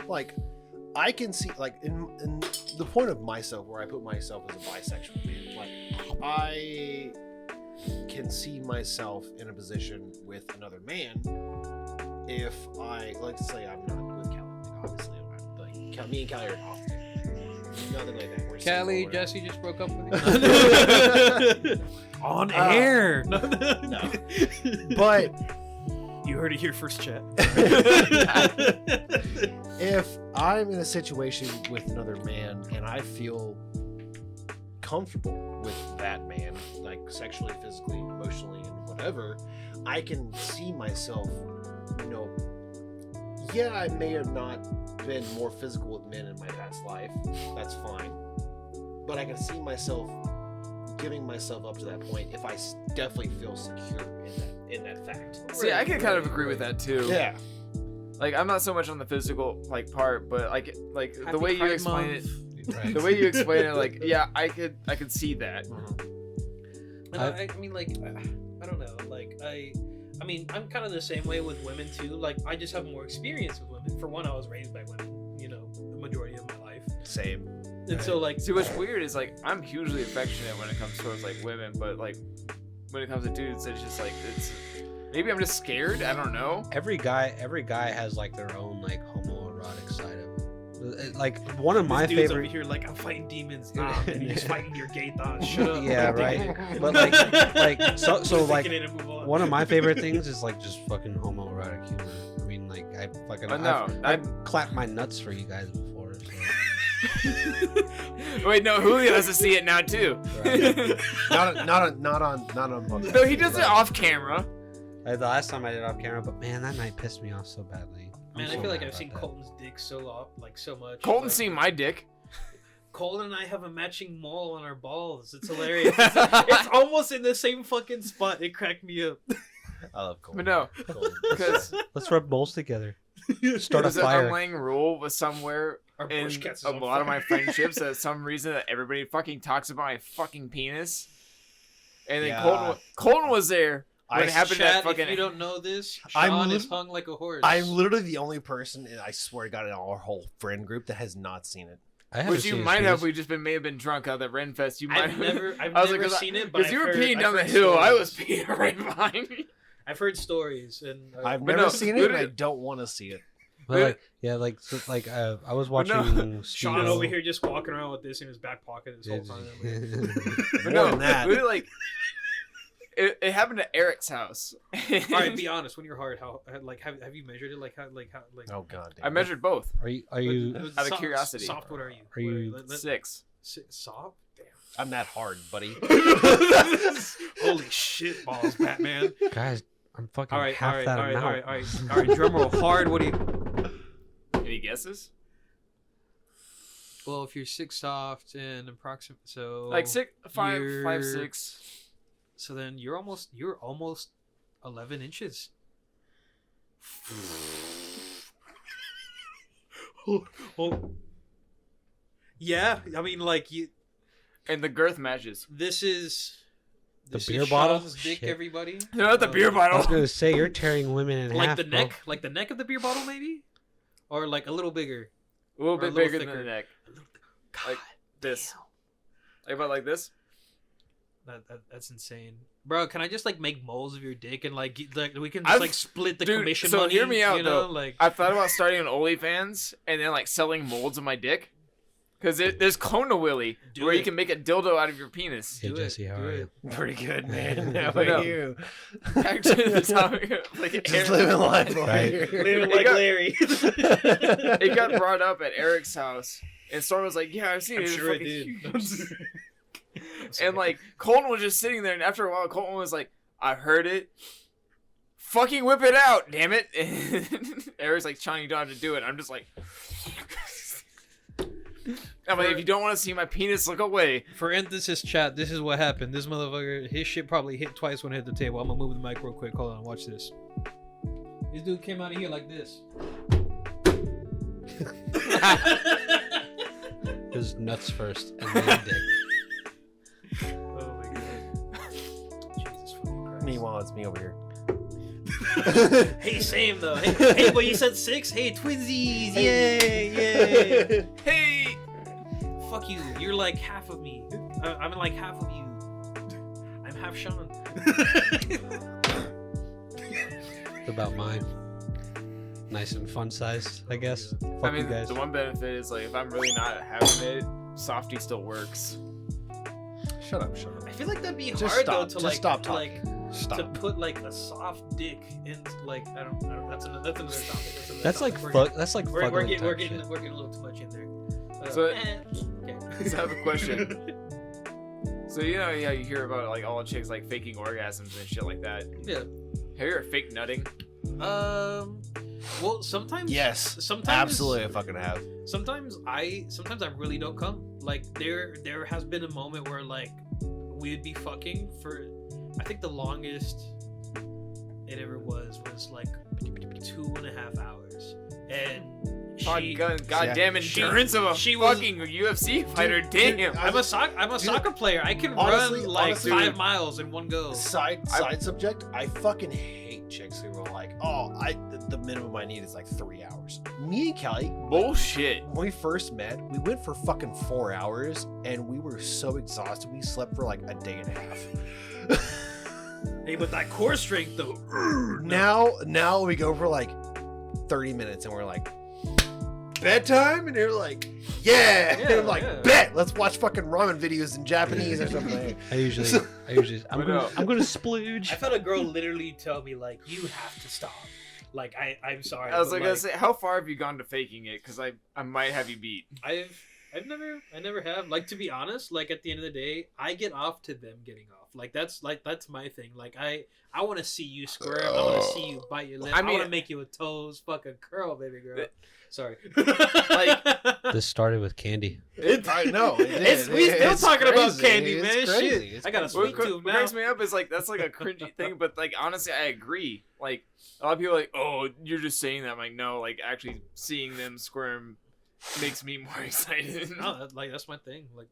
Like, I can see, like, in the point of myself, where I put myself as a bisexual man, like, I can see myself in a position with another man if I, like, say I'm not with Kelly. Like, obviously, I'm like, me and Kelly are off. Nothing like that. We're single, Callie, whatever. Jesse just broke up with you. On air. No. But You heard it here first, chat. if I'm in a situation with another man and I feel comfortable with that man, like sexually, physically, emotionally, and whatever, I can see myself, you know, yeah, I may have not been more physical with men in my past life. That's fine. But I can see myself giving myself up to that point if I definitely feel secure in that fact. See, I can kind of agree with that too. Yeah. Like I'm not so much on the physical like part, but like the Happy way you Pride explain Month. it, Right. the way you explain it, like yeah, I could see that. And I mean, like, I don't know. Like, I mean, I'm kind of the same way with women too. Like, I just have more experience with women. For one, I was raised by women, you know, the majority of my life. Same. And so, like, See, what's weird is like I'm hugely affectionate when it comes towards like women, but like when it comes to dudes, it's just like it's maybe I'm just scared. I don't know. Every guy has like their own like homoerotic side of it. Like one of my this dude's over favorite. here, like, I'm fighting demons, and he's fighting your gay thoughts. Shut up. Yeah, right. But like so like Take it in and move on. one of my favorite things is like just fucking homoerotic humor. I mean, like I fucking But no, I've clapped my nuts for you guys before. So. Wait, no, Julio has to see it now too. Right. Not on. No, he does it off camera. The last time I did it off camera, but man, that night pissed me off so badly. I'm Man, I so feel like mad I've seen about that. Colton's dick so much. Colton's Like, seen my dick. Colton and I have a matching mole on our balls. It's hilarious. It's almost in the same fucking spot. It cracked me up. I love Cole. But no, because Let's rub bowls together. Start a there's an fire. underlying rule with somewhere Our in bush cats is a on lot of fire. my friendships that some reason that everybody fucking talks about my fucking penis. And then Yeah. Colton was there when it happened Chad, that fucking. if you don't know this, I'm Sean is lit- hung like a horse. I'm literally the only person, and I swear to God, in our whole friend group that has not seen it. I haven't Which you seen his might have. penis. We just may have been drunk out at Ren Fest. You might I've have. never I was like, seen it, but because you were peeing down the hill. I was peeing right behind me. I've heard stories, and I've But never no, seen it, and I literally- don't want to see it. But like, yeah, like, so, like I was watching. no, Sean over here just walking around with this in his back pocket this whole time. But More no, than that. literally, like it happened at Eric's house. All right, be honest. When you're hard, how like have you measured it? Like how Oh God. I measured both. Are you? Out of curiosity. Soft. What are you? Are you- What 6. soft? Damn. I'm that hard, buddy. Holy shit balls, Batman. Guys, I'm fucking All right, half all right, that all right, amount. all right, all right, all right. Drum roll hard. What do you? Any guesses? Well, if you're 6 soft and approximate, so Like 6, 5, you're- 5, 6. So then you're almost 11 inches. Oh. Yeah, I mean, like you. And the girth matches. This is The this beer is bottle? Sean's dick, Shit. everybody. Not the beer I was bottle. gonna say you're tearing women in Like half. the bro. neck, like the neck of the beer bottle, maybe, or like a little bigger. A little Or a bit little bigger than thicker. the neck. God, Like this. Like about like this. that's insane, bro. Can I just like make molds of your dick and like we can just I've- like split the dude, commission so money? hear me out, you know? though. Like I've thought about starting an OnlyFans and then like selling molds of my dick. Because there's Kona Willy, Do where you it. can make a dildo out of your penis. Hey Do it, Jesse, how do are it. you? Pretty good, man. How But about no. you? Back to the topic of, like, Just living life over Right. here. living It like got- Larry. It got brought up at Eric's house, and Storm was like, "Yeah, I've seen I'm it. It's sure I fucking did. huge." And like Colton was just sitting there, and after a while, Colton was like, "I heard it. Fucking whip it out, damn it!" And Eric's like, "Sean, you don't have to do it." I'm just like, I'm like, if you don't want to see my penis, look away. For emphasis, chat, this is what happened. This motherfucker, his shit probably hit twice when it hit the table. I'm gonna move the mic real quick. Hold on, watch this. This dude came out of here like this. His nuts first, and then dick. Oh my god. Jesus fucking Christ. Meanwhile, it's me over here. Hey, same though. Hey, but you said 6? Hey, twinsies! Yay! Yay! Hey. Fuck you. You're like half of me. I'm like half of you. I'm half Sean. It's about mine. Nice and fun sized, I guess. Fuck I mean, you guys. the one benefit is like if I'm really not having it, Softy still works. Shut up. I feel like that'd be Just hard stop. though to Just like stop to, talking. like to Stop. put like a soft dick in like I don't that's another topic. That's like We're fuck. That's like We're fucking getting type shit. a little too much in there. So- okay. So I have a question. So you know, yeah, you hear about like all the chicks like faking orgasms and shit like that. Yeah. Have you ever fake nutting? Well, sometimes. Yes. Sometimes. Absolutely, I fucking have. Sometimes I really don't come. Like there has been a moment where like we'd be fucking for, I think the longest it ever was like 2.5 hours, and she. God Yeah. damn endurance of a she was- fucking UFC fighter. Damn. I'm a soccer player. I can Honestly- run like honestly, 5 miles in one go. Side subject. I fucking hate chicks who are like, oh, the minimum I need is like 3 hours. Me and Kelly, Bullshit. when we first met, we went for fucking 4 hours, and we were so exhausted. We slept for like a day and a half. Hey, but that core strength though. Now we go for like 30 minutes, and we're like, bedtime, and they're like, yeah, and I'm like, yeah. bet, let's watch fucking ramen videos in Japanese or something. I'm But gonna splooge. I've had a girl literally tell me like, "You have to stop." Like I'm sorry. I was but, like, gonna say, how far have you gone to faking it? Because I might have you beat. I never have. Like, to be honest, like at the end of the day, I get off to them getting off. Like that's my thing. Like I want to see you squirm. I want to see you bite your lip. I I mean- want to make you a toes fucking curl, baby girl. Sorry. Like- This started with candy. I know. It did. we still It's talking about crazy. candy, It's man. crazy. Shit, It's I got a crazy. sweet What tooth now. cracks me up is like that's like a cringy thing, but like honestly, I agree. Like a lot of people are like, oh, you're just saying that. I'm like, no, like actually seeing them squirm makes me more excited. No, that's my thing. Like,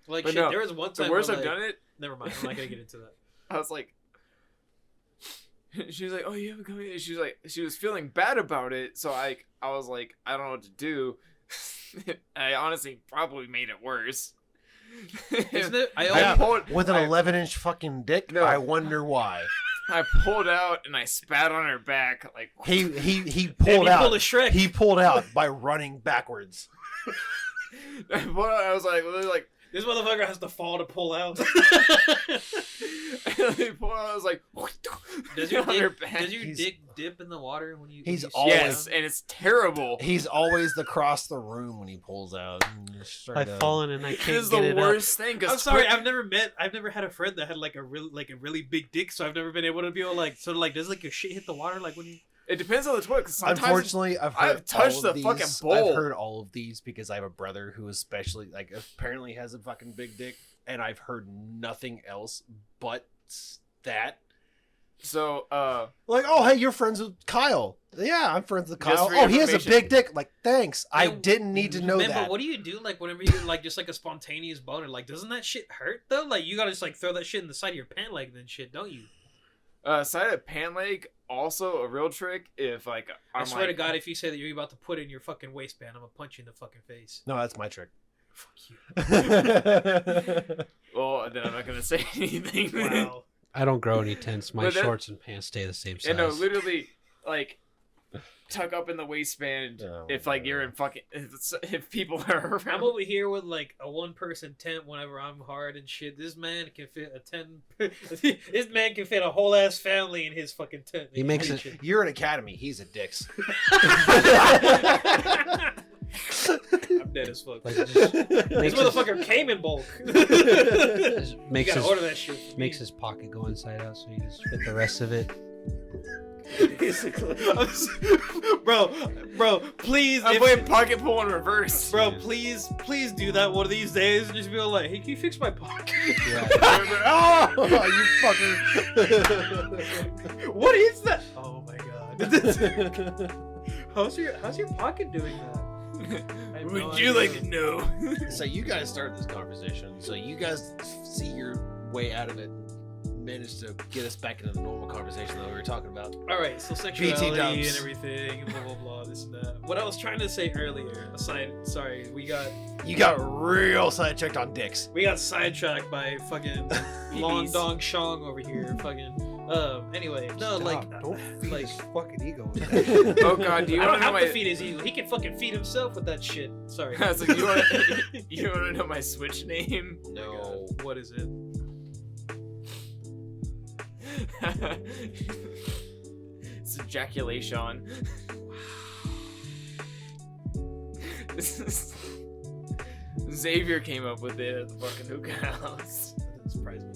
like But shit. no, There was one time. The worst where, I've like, done it, Never mind. I'm not gonna get into that. I was like, she was like, oh, you haven't come in. She was like, she was feeling bad about it, so I was like, I don't know what to do. I honestly probably made it worse. Isn't it? Yeah. pulled With an I- 11-inch fucking dick, No. I wonder why. I pulled out and I spat on her back like He And pulled he out. pulled a Shrek. He pulled out by running backwards. I pulled out, I was like literally like This motherfucker has to fall to pull out. I pulled out, I was like Does your on her dick, back. does your He's- dick dip in the water when you? He's when you always- Yes, and it's terrible. He's always across the room when he pulls out. Straight I've up. fallen and I This can't is get the it worst thing. 'cause I'm sorry, quick- I've never had a friend that had like a really big dick, so I've never been able to be able like sort of like does like your shit hit the water like when you. It depends on the toilet. Cause sometimes Unfortunately, I've touched all of the fucking these. bowl. I've heard all of these because I have a brother who especially like apparently has a fucking big dick, and I've heard nothing else but that. so Like, oh, hey, you're friends with Kyle. Yeah, I'm friends with Just Kyle. for Oh, he has a information. big dick. Like, thanks. I Yeah, didn't need to know Man, that. but what do you do like whenever you're like just like a spontaneous boner? Like, doesn't that shit hurt though? Like, you gotta just like throw that shit in the side of your pant leg and then shit, don't you? side of pan leg, also a real trick if like I I'm swear like, to God, if you say that you're about to put it in your fucking waistband, I'm gonna punch you in the fucking face. No, that's my trick. Fuck you. well, then I'm not gonna say anything. Wow. I don't grow any tents. My But that- shorts and pants stay the same size. And no, literally, like tuck up in the waistband Oh, if like you're in fucking if people are I'm around. over here with like a 1-person tent whenever I'm hard and shit. This man can fit a 10. This man can fit a whole ass family in his fucking tent. He makes Shit. it- You're an academy. He's a dicks. I'm dead as fuck. Like, just This makes his, motherfucker came in bulk. just You makes gotta his order that shit. for makes me. his pocket go inside out so you just fit the rest of it. Basically. bro, please. I'm playing pocket pull in reverse. Bro, please do that one of these days. And just be like, hey, can you fix my pocket? Yeah. Oh, you fucker! What is that? Oh my god. how's your pocket doing that? I have no Would you idea. like to know? So you guys started this conversation. So you guys see your way out of it. Managed to get us back into the normal conversation that we were talking about. All right, so sexuality and dubs. everything, and blah blah blah, this and that. What I was trying to say earlier, sorry, we got real sidetracked on dicks. sidetracked by fucking Long Dong Shong over here, fucking. Anyway, no, like, don't feed like- his fucking ego. With that. Oh god, do you I want don't to know have to my? feed his ego. He can fucking feed himself with that shit. Sorry. I was like, you want to know my Switch name? No. What is it? It's ejaculation. Xavier came up with it at the fucking hookah house. That doesn't surprise me.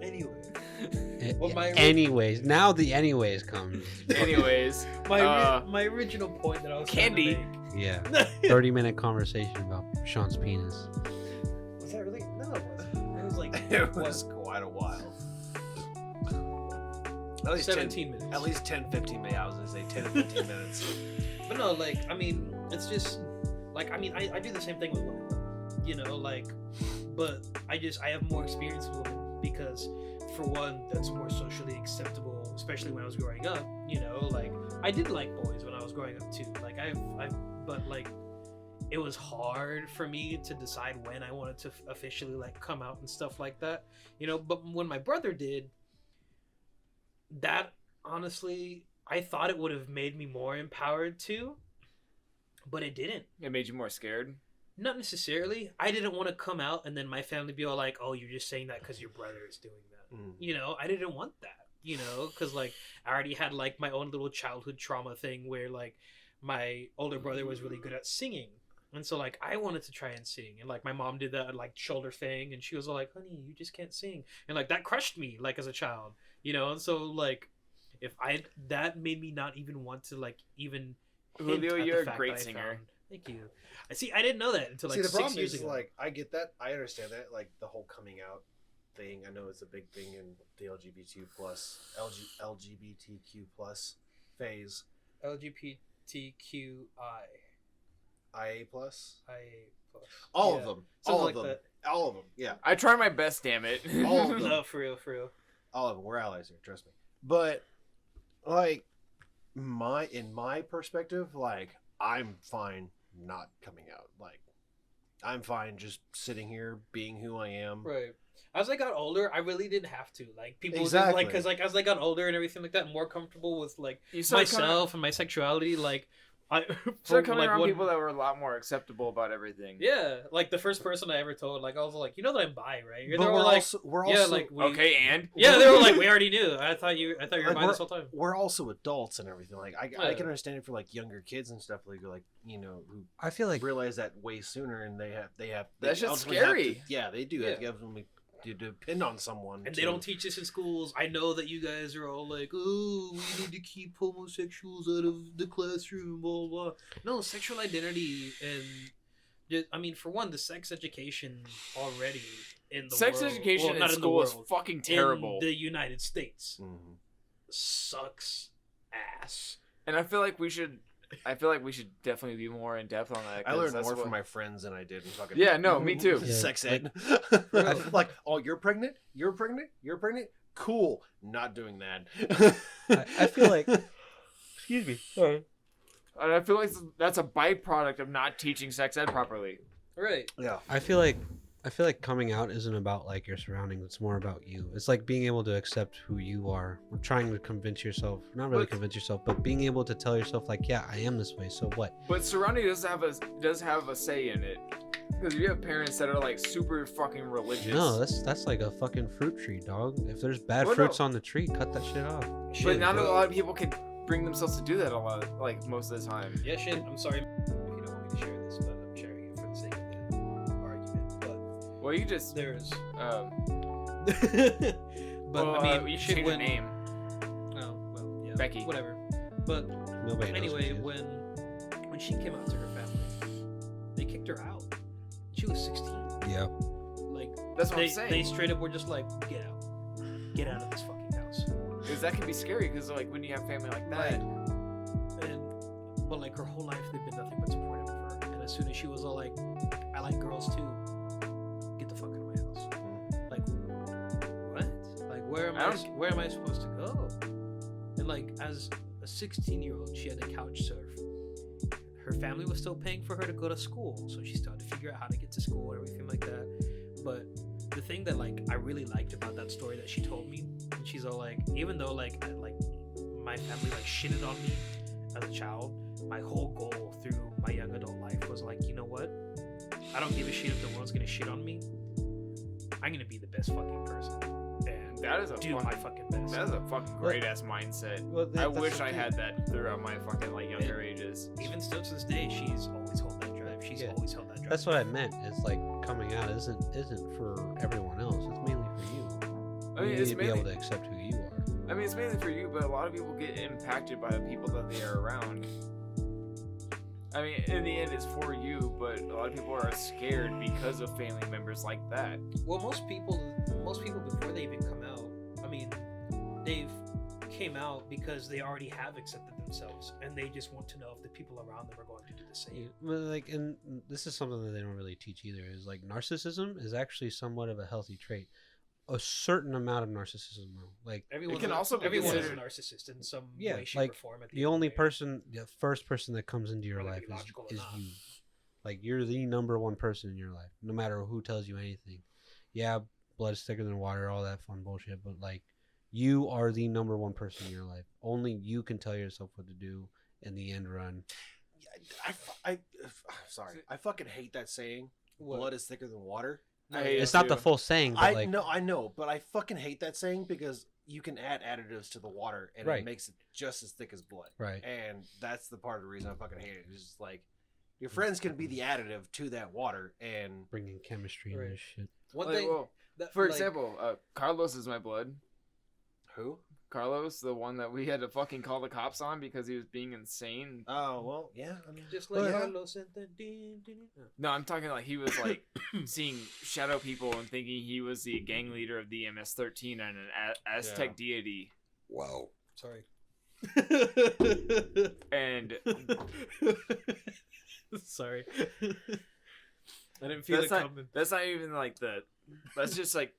Anyway, Well, Anyways, now the anyways comes. Anyways, my original point that I was Candy. trying to Yeah. make. 30-minute conversation about Sean's penis. Was that really? No, it wasn't. It was like It was quite a while. At least 17 minutes. At least 10, 15 minutes. I was gonna say 10 to 15 minutes. But no, like, I mean, it's just, like, I mean, I do the same thing with women, you know, like, but I have more experience with women because, for one, that's more socially acceptable, especially when I was growing up, you know, like, I did like boys when I was growing up too, like, but, like, it was hard for me to decide when I wanted to officially, like, come out and stuff like that, you know, but when my brother did, that, honestly, I thought it would have made me more empowered too, but it didn't. it made you more scared. Not necessarily. I didn't want to come out and then my family be all like, "Oh, you're just saying that because your brother is doing that." You know, I didn't want that. You know, because like I already had like my own little childhood trauma thing where like my older brother was really good at singing, and so like I wanted to try and sing, and like my mom did that like shoulder thing, and she was all like, "Honey, you just can't sing," and like that crushed me like as a child. You know, and so like that made me not even want to like even hint Julio, at the you're a fact great that I singer. found- Thank you. I see. I didn't know that until like See, the 6 problem years is, ago. like, I get that. I understand that. Like, the whole coming out thing. I know it's a big thing in the LGBTQ plus phase. LGBTQI. IA plus. plus. All Yeah, of them. something All like of them. that. All of them. Yeah. I try my best, damn it. All of them. No, for real, for real. All of them. We're allies here. Trust me. But, like, in my perspective, like, I'm fine not coming out. Like, I'm fine just sitting here being who I am. Right. As I got older, I really didn't have to. Like people didn't, Exactly. like because like as I got older and everything like that, more comfortable with like You started myself and my sexuality. Like I started coming like, around one- people that were a lot more acceptable about everything. Yeah, like the first person I ever told, like I was like, you know that I'm bi, right? And But they were we're like, also, we're yeah, also, like we, Okay, and yeah, they were like, we already knew. I thought you were Like, bi this whole time. we're also adults and everything. Like, I Yeah. can understand it for like younger kids and stuff. Like you know, who I feel like realize that way sooner, and they That shit's ultimately have scary. to- yeah, they do. Yeah. They ultimately to depend on someone. And they don't teach this in schools. I know that you guys are all like, oh, we need to keep homosexuals out of the classroom, blah, blah. No, sexual identity and, I mean, for one, the sex education already in the sex world. education well, in not school the is world, fucking terrible. in the United States Mhm. sucks ass. And I feel like we should definitely be more in depth on that. I 'cause learned that's more what- from my friends than I did in fucking Yeah, no, me too. Yeah, sex like- ed. Like, oh, you're pregnant? You're pregnant? You're pregnant? Cool. Not doing that. I feel like. Excuse me. Sorry. And I feel like that's a byproduct of not teaching sex ed properly. Right. Yeah. I feel like coming out isn't about like your surroundings. It's more about you. It's like being able to accept who you are. Or trying to convince yourself, not really But- convince yourself, but being able to tell yourself like, yeah, I am this way. So what? But surrounding does have a say in it. Because you have parents that are like super fucking religious. No, that's like a fucking fruit tree, dog. If there's bad Well, fruits no. on the tree, cut that shit off. But Shit, not a bro. lot of people can bring themselves to do that like most of the time. Yeah, shit. I'm sorry if you don't want me to share this, but I'm sharing it for the sake of the argument. But Well, you just there's. um. But well, I mean, you should shit change when. your name. Oh, well, Becky. whatever. But Nobody knows anyway, who she is. when she came out to her family, they kicked her out. She was 16. Yeah. Like That's what they, I'm saying. they straight up were just like, get out of this fucking house. Because that can be scary. Because like when you have family like that, But like her whole life, they've been nothing but supportive of her. And as soon as she was all like, I like girls too, get the fuck out of my house. Like, what? Like, where am I supposed to go? And like, as a 16-year-old, she had to couch surf. Her family was still paying for her to go to school, so she started to figure out how to get to school and everything like that. But the thing that like I really liked about that story that she told me, and she's all like, even though like my family like shitted on me as a child, my whole goal through my young adult life was like, you know what? I don't give a shit if the world's gonna shit on me. I'm gonna be the best fucking person and that is a do my fucking best. That is a fucking great ass mindset. Well, I that's wish the I thing. had that throughout my fucking like younger ages. Even still to this day, she's always held that drive. She's Yeah. always held that drive. That's what I meant. It's like coming out isn't for everyone else. It's mainly for you. I mean, You it's need to be mainly, able to accept who you are. I mean, it's mainly for you, but a lot of people get impacted by the people that they are around. I mean, in the end, it's for you, but a lot of people are scared because of family members like that. Well, most people before they even come out, I mean, they've came out because they already have accepted themselves, and they just want to know if the people around them are going to do the same. But like, and this is something that they don't really teach either. Is like narcissism is actually somewhat of a healthy trait. A certain amount of narcissism, though. Like Everyone can also be everyone is a considered- narcissist in some Yeah, way, shape, like, or form. At the end only of day. person, the first person that comes into your Whether it life be logical or is not. you. Like you're the number one person in your life, no matter who tells you anything. Yeah, blood's thicker than water, all that fun bullshit. But like, you are the number one person in your life. Only you can tell yourself what to do in the end run. Sorry, I fucking hate that saying. What? Blood is thicker than water. I hate It's it not the too. full saying, but like, I know, but I fucking hate that saying because you can add additives to the water and Right. it makes it just as thick as blood. right. And that's the part of the reason I fucking hate it. It's just like your friends can be the additive to that water, and Bringing chemistry and Right. this shit. One Like, thing, well, that, for like, example, Carlos is my blood. who? Carlos, the one that we had to fucking call the cops on because he was being insane. Oh well, yeah. I mean, just like Well, yeah. Carlos and the No, I'm talking like he was like seeing shadow people and thinking he was the gang leader of the MS-13 and an Aztec deity. Wow. Sorry. And Sorry. I didn't feel it coming. that's not even like that's just like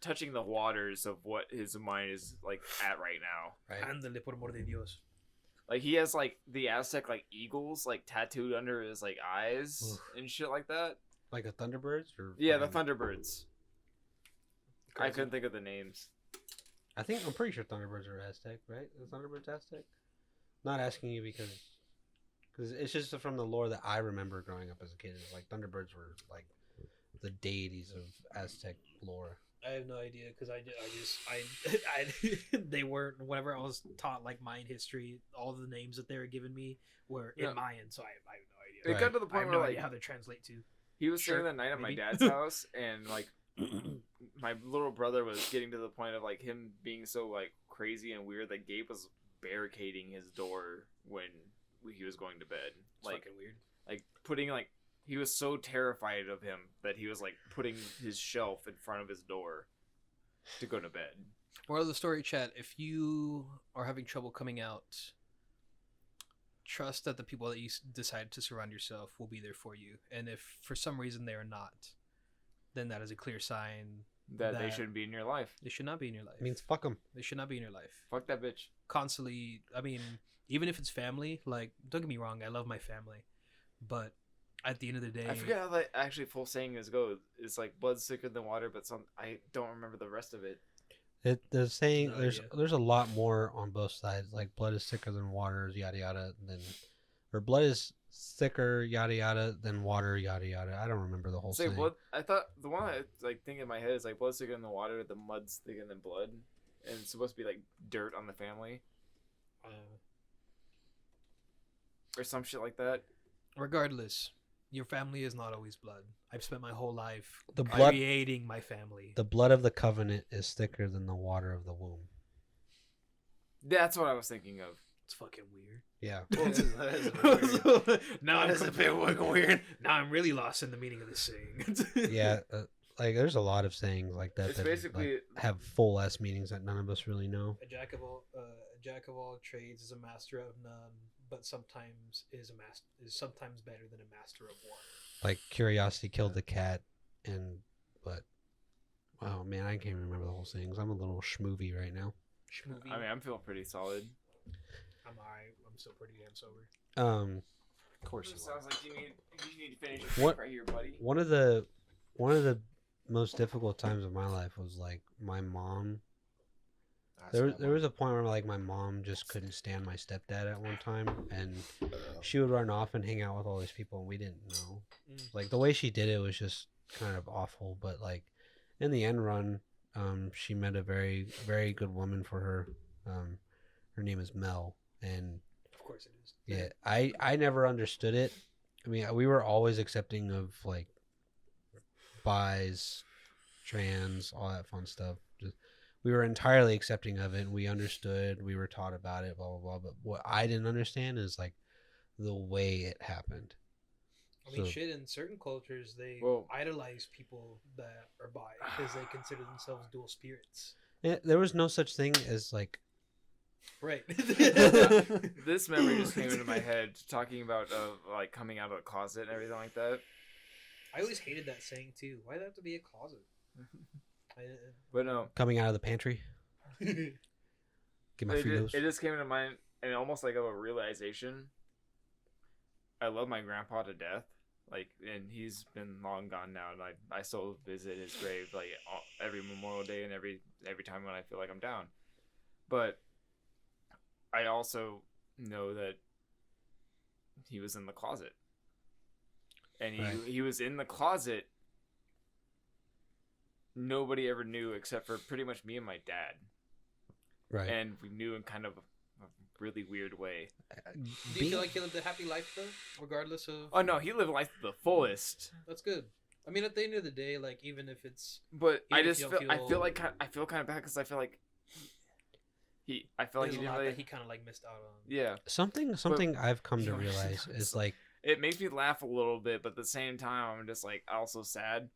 touching the waters of what his mind is like at right now. Right. Ándale, por amor de Dios. Like he has like the Aztec like eagles like tattooed under his like eyes and shit like that. Like a Thunderbirds or Yeah, the fucking- Thunderbirds. I couldn't think of the names. I'm pretty sure Thunderbirds are Aztec, right? The Thunderbirds Aztec. Not asking you because it's just from the lore that I remember growing up as a kid. It's like Thunderbirds were like the deities of Aztec lore. I have no idea because they weren't, whenever I was taught like Mayan history, all the names that they were giving me were in Yeah. Mayan, so I have no idea. It Right. got to the I point have where no like idea how they translate to. he was Sure, staying the night at my maybe. dad's house, and like my little brother was getting to the point of like him being so like crazy and weird that Gabe was barricading his door when he was going to bed. It's Like fucking weird. putting like he was so terrified of him that he was like putting his shelf in front of his door to go to bed. Moral of the story, chat: if you are having trouble coming out, trust that the people that you decide to surround yourself will be there for you. And if for some reason they are not, then that is a clear sign That they That- shouldn't be in your life. they should not be in your life. It means fuck them. They should not be in your life. Fuck that bitch. Constantly, I mean, even if it's family, like, don't get me wrong, I love my family, but at the end of the day, I forget how that actually full saying is goes. It's like blood's thicker than water, but I don't remember the rest of it. The saying No there's idea. there's a lot more on both sides. Like blood is thicker than water, yada yada. Or blood is thicker, yada yada, than water, yada yada. I don't remember the whole It's like saying. blood. I thought the one I like think in my head is like blood's thicker than the water, the mud's thicker than blood, and it's supposed to be like dirt on the family or some shit like that. regardless, your family is not always blood. I've spent my whole life The blood, creating my family. the blood of the covenant is thicker than the water of the womb. That's what I was thinking of. It's fucking weird. Yeah. Now That is a bit fucking weird. Now I'm really lost in the meaning of this saying. Yeah. Like there's a lot of sayings like that It's that basically like, have full ass meanings that none of us really know. A jack of all trades is a master of none, but sometimes is sometimes better than a master of one. Like curiosity killed the cat, but oh man, I can't remember the whole things. I'm a little schmoovy right now. Schmoovy. I mean, I'm feeling pretty solid. I'm alright. I'm still pretty damn sober. Of course It you sounds are. like you need to finish your What- drink right here, buddy. one of the most difficult times of my life was like my mom. There was a point where like my mom just couldn't stand my stepdad at one time, and she would run off and hang out with all these people, and we didn't know. Like the way she did it was just kind of awful, but like in the end run, she met a very very good woman for her. Her name is Mel, and Of course it is. yeah, I never understood it. I mean, we were always accepting of like bis, trans, all that fun stuff. We were entirely accepting of it, and we understood. We were taught about it, blah blah blah. But what I didn't understand is like the way it happened. I mean, So- shit. In certain cultures, they Well- idolize people that are bi because they consider themselves dual spirits. There was no such thing as like Right. This memory just came into my head talking about like coming out of the closet and everything like that. I always hated that saying too. Why'd it have to be a closet? But no, coming out of the pantry. Get my it Fritos. just came into mind, and almost like of a realization. I love my grandpa to death, like, and he's been long gone now, and I still visit his grave like every Memorial Day and every time when I feel like I'm down. But I also know that he was in the closet, and he was in the closet. Nobody ever knew except for pretty much me and my dad. Right. And we knew in kind of a really weird way. Do you feel like he lived a happy life though, regardless of? Oh no, he lived life to the fullest. That's good. I mean, at the end of the day, like even if it's But Even I if just you feel, don't I feel- feel like I feel kind of bad because I feel like I feel like there's he a didn't lot really. that he kind of like missed out on. Yeah, something I've come to realize is like it makes me laugh a little bit, but at the same time, I'm just like also sad.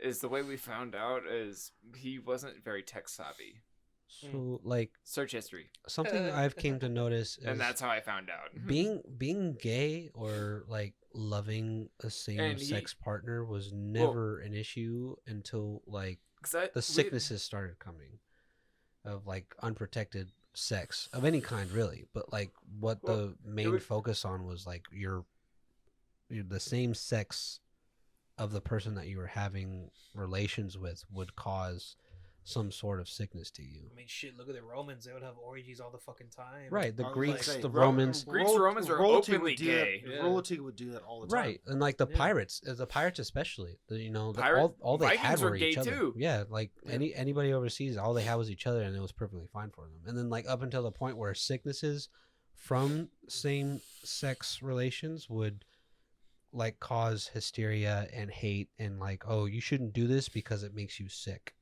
Is the way we found out is he wasn't very tech savvy. so like Search history, something I've came to notice is and that's how I found out. being gay or like loving a same sex partner was never an issue until like 'Cause the sicknesses started coming of like unprotected sex of any kind really, but like what the main focus on was like you're the same sex of the person that you were having relations with would cause some sort of sickness to you. I mean, shit. Look at the Romans; they would have orgies all the fucking time. Right, the I was Greeks, gonna say, the Romans. Romans are royalty openly would do gay. That, Yeah. Royalty would do that all the time. Right, and like the Yeah. pirates especially, you know, Pirate- all they had Vikings were were each gay other. too. Yeah, like anybody overseas, all they had was each other, and it was perfectly fine for them. And then like up until the point where sicknesses from same sex relations would like cause hysteria and hate and like, oh, you shouldn't do this because it makes you sick.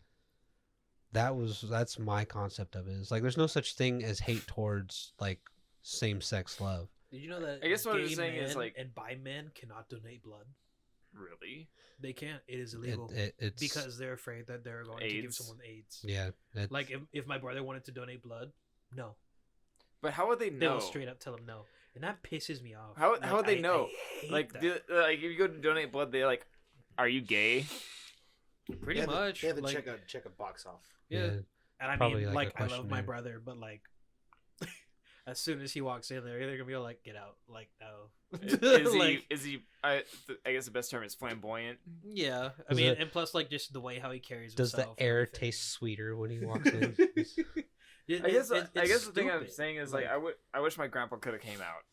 That's my concept of it. Is like there's no such thing as hate towards like same sex love. Did you know that? I guess what I'm gay saying is, men like- and bi men cannot donate blood. Really? They can't. It is illegal It's because they're afraid that they're going to give AIDS? someone AIDS. yeah, it's, Like if my brother wanted to donate blood, no, But how would they they'll know? straight up tell him no, and that pisses me off. How Like, would they I know? hate Like, that. like if you go to donate blood, they like, are you gay? Pretty They have to- much. They have to like, check a box off. yeah. yeah. And I Probably mean, like a I love my questionnaire. brother, but like, as soon as he walks in there, they're gonna be all like, "Get out!" Like, no. Is he? Like, Is he? I guess the best term is flamboyant. yeah. I Does mean, the- and plus, like, just the way how he carries Does the himself. and air everything. taste sweeter when he walks in? It- I guess. it- I it's guess the thing I'm stupid. saying is like, I wish my grandpa could have came out.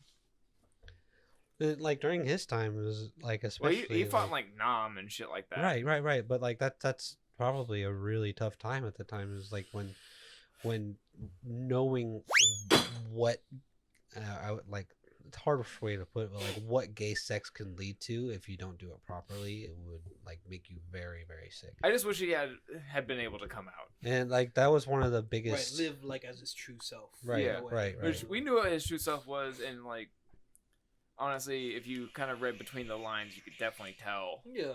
Like during his time, it was like Well, especially. he fought like Nam and shit like that. right. But like that's probably a really tough time at the time. Is like when knowing what I would like it's hard way to put it, but like what gay sex can lead to if you don't do it properly, it would like make you very, very sick. I just wish he had been able to come out. And like that was one of the biggest. Live like as his true self. Right, Yeah. right. Which we knew what his true self was, and like honestly, if you kind of read between the lines, you could definitely tell. Yeah.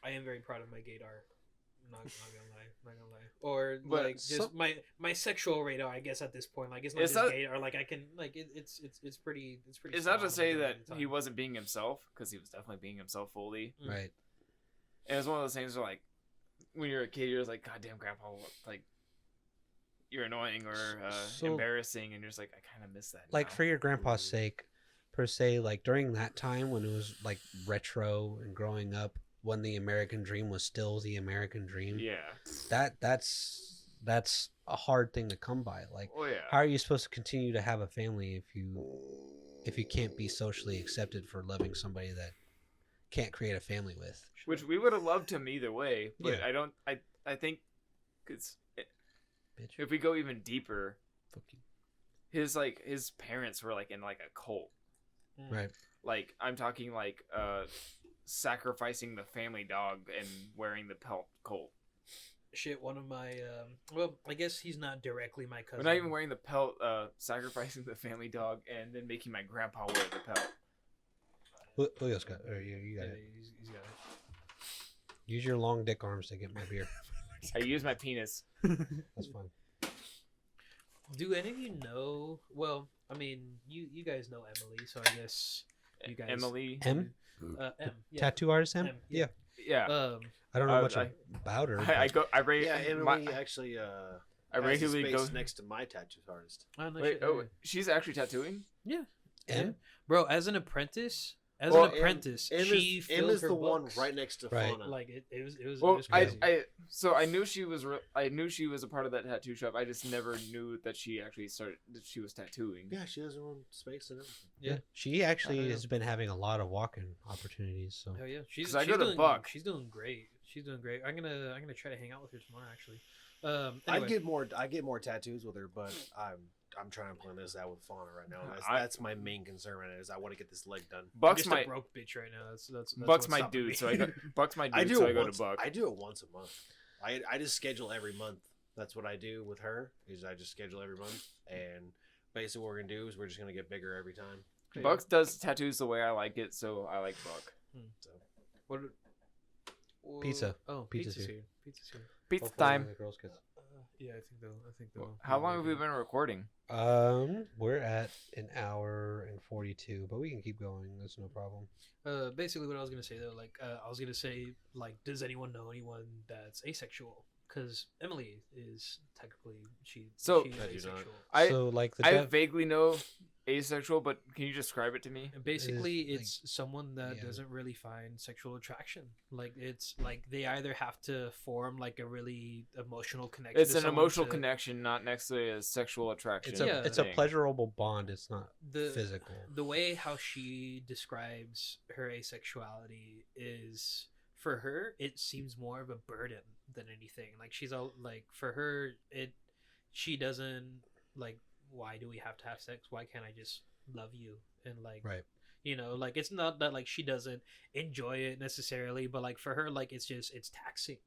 I am very proud of my gaydar. Not gonna lie. Or But like just my sexual radar, I guess at this point, like it's not It's just not- gaydar. Like I can like it's pretty. It's not to solid say at that the he time. wasn't being himself, because he was definitely being himself fully. Right. And it was one of those things where like when you're a kid, you're just like, God damn, Grandpa, like you're annoying or So- embarrassing, and you're just like, I kind of miss that. Like now. for your grandpa's sake, per se, like during that time when it was like retro and growing up, when the American dream was still the American dream. Yeah. That's a hard thing to come by. Like, Oh yeah. how are you supposed to continue to have a family if you can't be socially accepted for loving somebody that can't create a family with? Which we would have loved him either way, but Yeah. I don't. I think it's Bitch. if we go even deeper, Fuck you. his parents were like in like a cult. Right. Like I'm talking like sacrificing the family dog and wearing the pelt colt. Shit, one of my well, I guess he's not directly my cousin. We're not even wearing the pelt, sacrificing the family dog and then making my grandpa wear the pelt. Julio's got. Or you got Yeah, it. he's got it. Use your long dick arms to get my beer. I use my penis. That's fine. Do any of you know? Well, I mean, you guys know Emily, so I guess you guys. Emily. M? M. Yeah. Tattoo artist M? M, Yeah. Yeah. I don't know much I- about her. I but- go. I rate. Yeah, Emily my- actually I has a regularly space go. next to my tattoo artist. Oh, no Wait. shit, Oh, she's actually tattooing. M? bro, as an apprentice, Well, an apprentice, M she is filled her the one books. right next to Right. Fauna. Like it was. Well, it was crazy. so I knew she was. I knew she was a part of that tattoo shop. I just never knew that she actually started. That she was tattooing. Yeah, she has her own space and everything. Yeah. She actually Yeah. has been having a lot of walking opportunities. So Hell yeah, she's 'Cause I she's go to doing, Buck. She's doing great. She's doing great. I'm gonna try to hang out with her tomorrow actually. I Anyway, get more tattoos with her, but I'm trying to plan this out with Fauna right now. I- That's my main concern right now. Is I want to get this leg done. I'm Buck's just my a broke bitch right now. That's Buck's what's my stopping dude. me. So I go. Buck's my dude. I do so it I go once. to Buck. I do it once a month. I just schedule every month. That's what I do with her. Is I just schedule every month, and basically what we're gonna do is we're just gonna get bigger every time. Yeah. Buck does tattoos the way I like it, so I like Buck. So What? Pizza. Oh, Pizza's pizza's here. here. Pizza's here. Pizza hopefully time. the girls get- Yeah, I think they'll. How long have we been recording? We're at an hour and 42, but we can keep going. That's no problem. Basically, what I was gonna say though, like, I was gonna say, like, does anyone know anyone that's asexual? Because Emily is technically she's I do asexual. not. I So like the I dev- vaguely know asexual, but can you describe it to me? And basically, It is, it's someone that yeah. doesn't really find sexual attraction. Like it's like they either have to form like a really emotional connection. It's to an someone emotional to- connection, not necessarily a sexual attraction. it's a Yeah. it's a thing. pleasurable bond. It's not The physical. the way how she describes her asexuality is, for her, it seems more of a burden than anything. Like she's all like, for her, she doesn't like, why do we have to have sex? Why can't I just love you? And like, Right. you know, like it's not that like she doesn't enjoy it necessarily, but like for her, like it's taxing,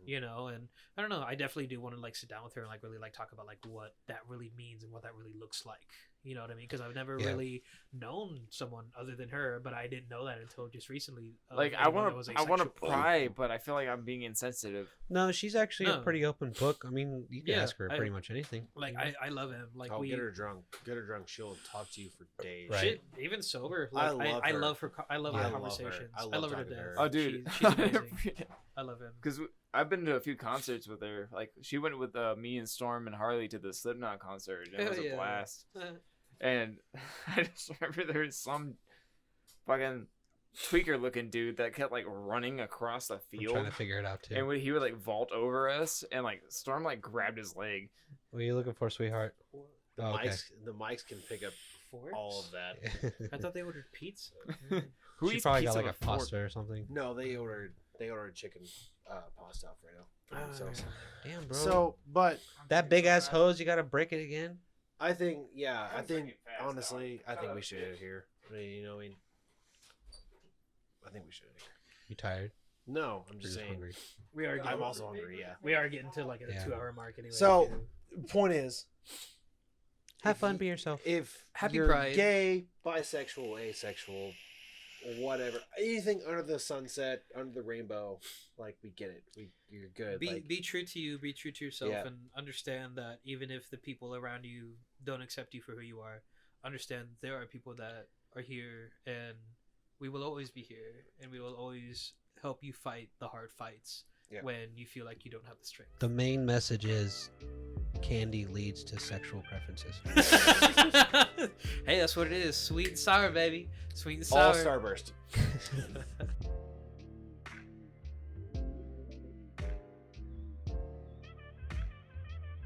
you know. And I don't know, I definitely do want to like sit down with her and like really like talk about like what that really means and what that really looks like, you know what I mean? Because I've never Yeah. really known someone other than her, but I didn't know that until just recently. Like I want to pry, but I feel like I'm being insensitive. No, she's actually a No. pretty open book. I mean, you can Yeah, ask her I- pretty much anything. like I love him. Like I'll we get her drunk. Get her drunk. She'll talk to you for days. Right. shit, even sober. I Like love I her. love her. I love Yeah. her I love her. conversations. I I love love her to talking to death. her. Oh, dude, she's amazing. I love him. Because I've been to a few concerts with her. Like she went with me and Storm and Harley to the Slipknot concert, and it was Hell a yeah. blast. And I just remember there was some fucking tweaker looking dude that kept like running across the I'm field, trying to figure it out too. and he would like vault over us, and like Storm like grabbed his leg. What are you looking for, sweetheart? The Oh, okay. the mics can pick up Forks? all of that. I thought they ordered pizza. Who she eats probably pizza got like a with fork? pasta or something. No, they ordered chicken pasta Alfredo for themselves. Damn, bro. So, but that big ass hose, you gotta break it again. I think, yeah, I I'm think, fucking fast, honestly, dog. I think we should end here. I mean, you know, I think we should end here. You tired? No, I'm You're just saying. hungry. We are. I'm Getting, also hungry, yeah. We are getting to like a Yeah. 2-hour mark anyway. So, too. point is, Have if fun, you- be yourself. if Happy you're Pride. gay, bisexual, asexual, whatever, anything under the sunset, under the rainbow, like we get it. You're good. Be true to you. Be true to yourself, Yeah. and understand that even if the people around you don't accept you for who you are, understand there are people that are here, and we will always be here, and we will always help you fight the hard fights Yeah. when you feel like you don't have the strength. The main message is candy leads to sexual preferences. Hey, that's what it is. Sweet and sour, baby. Sweet and all sour. starburst.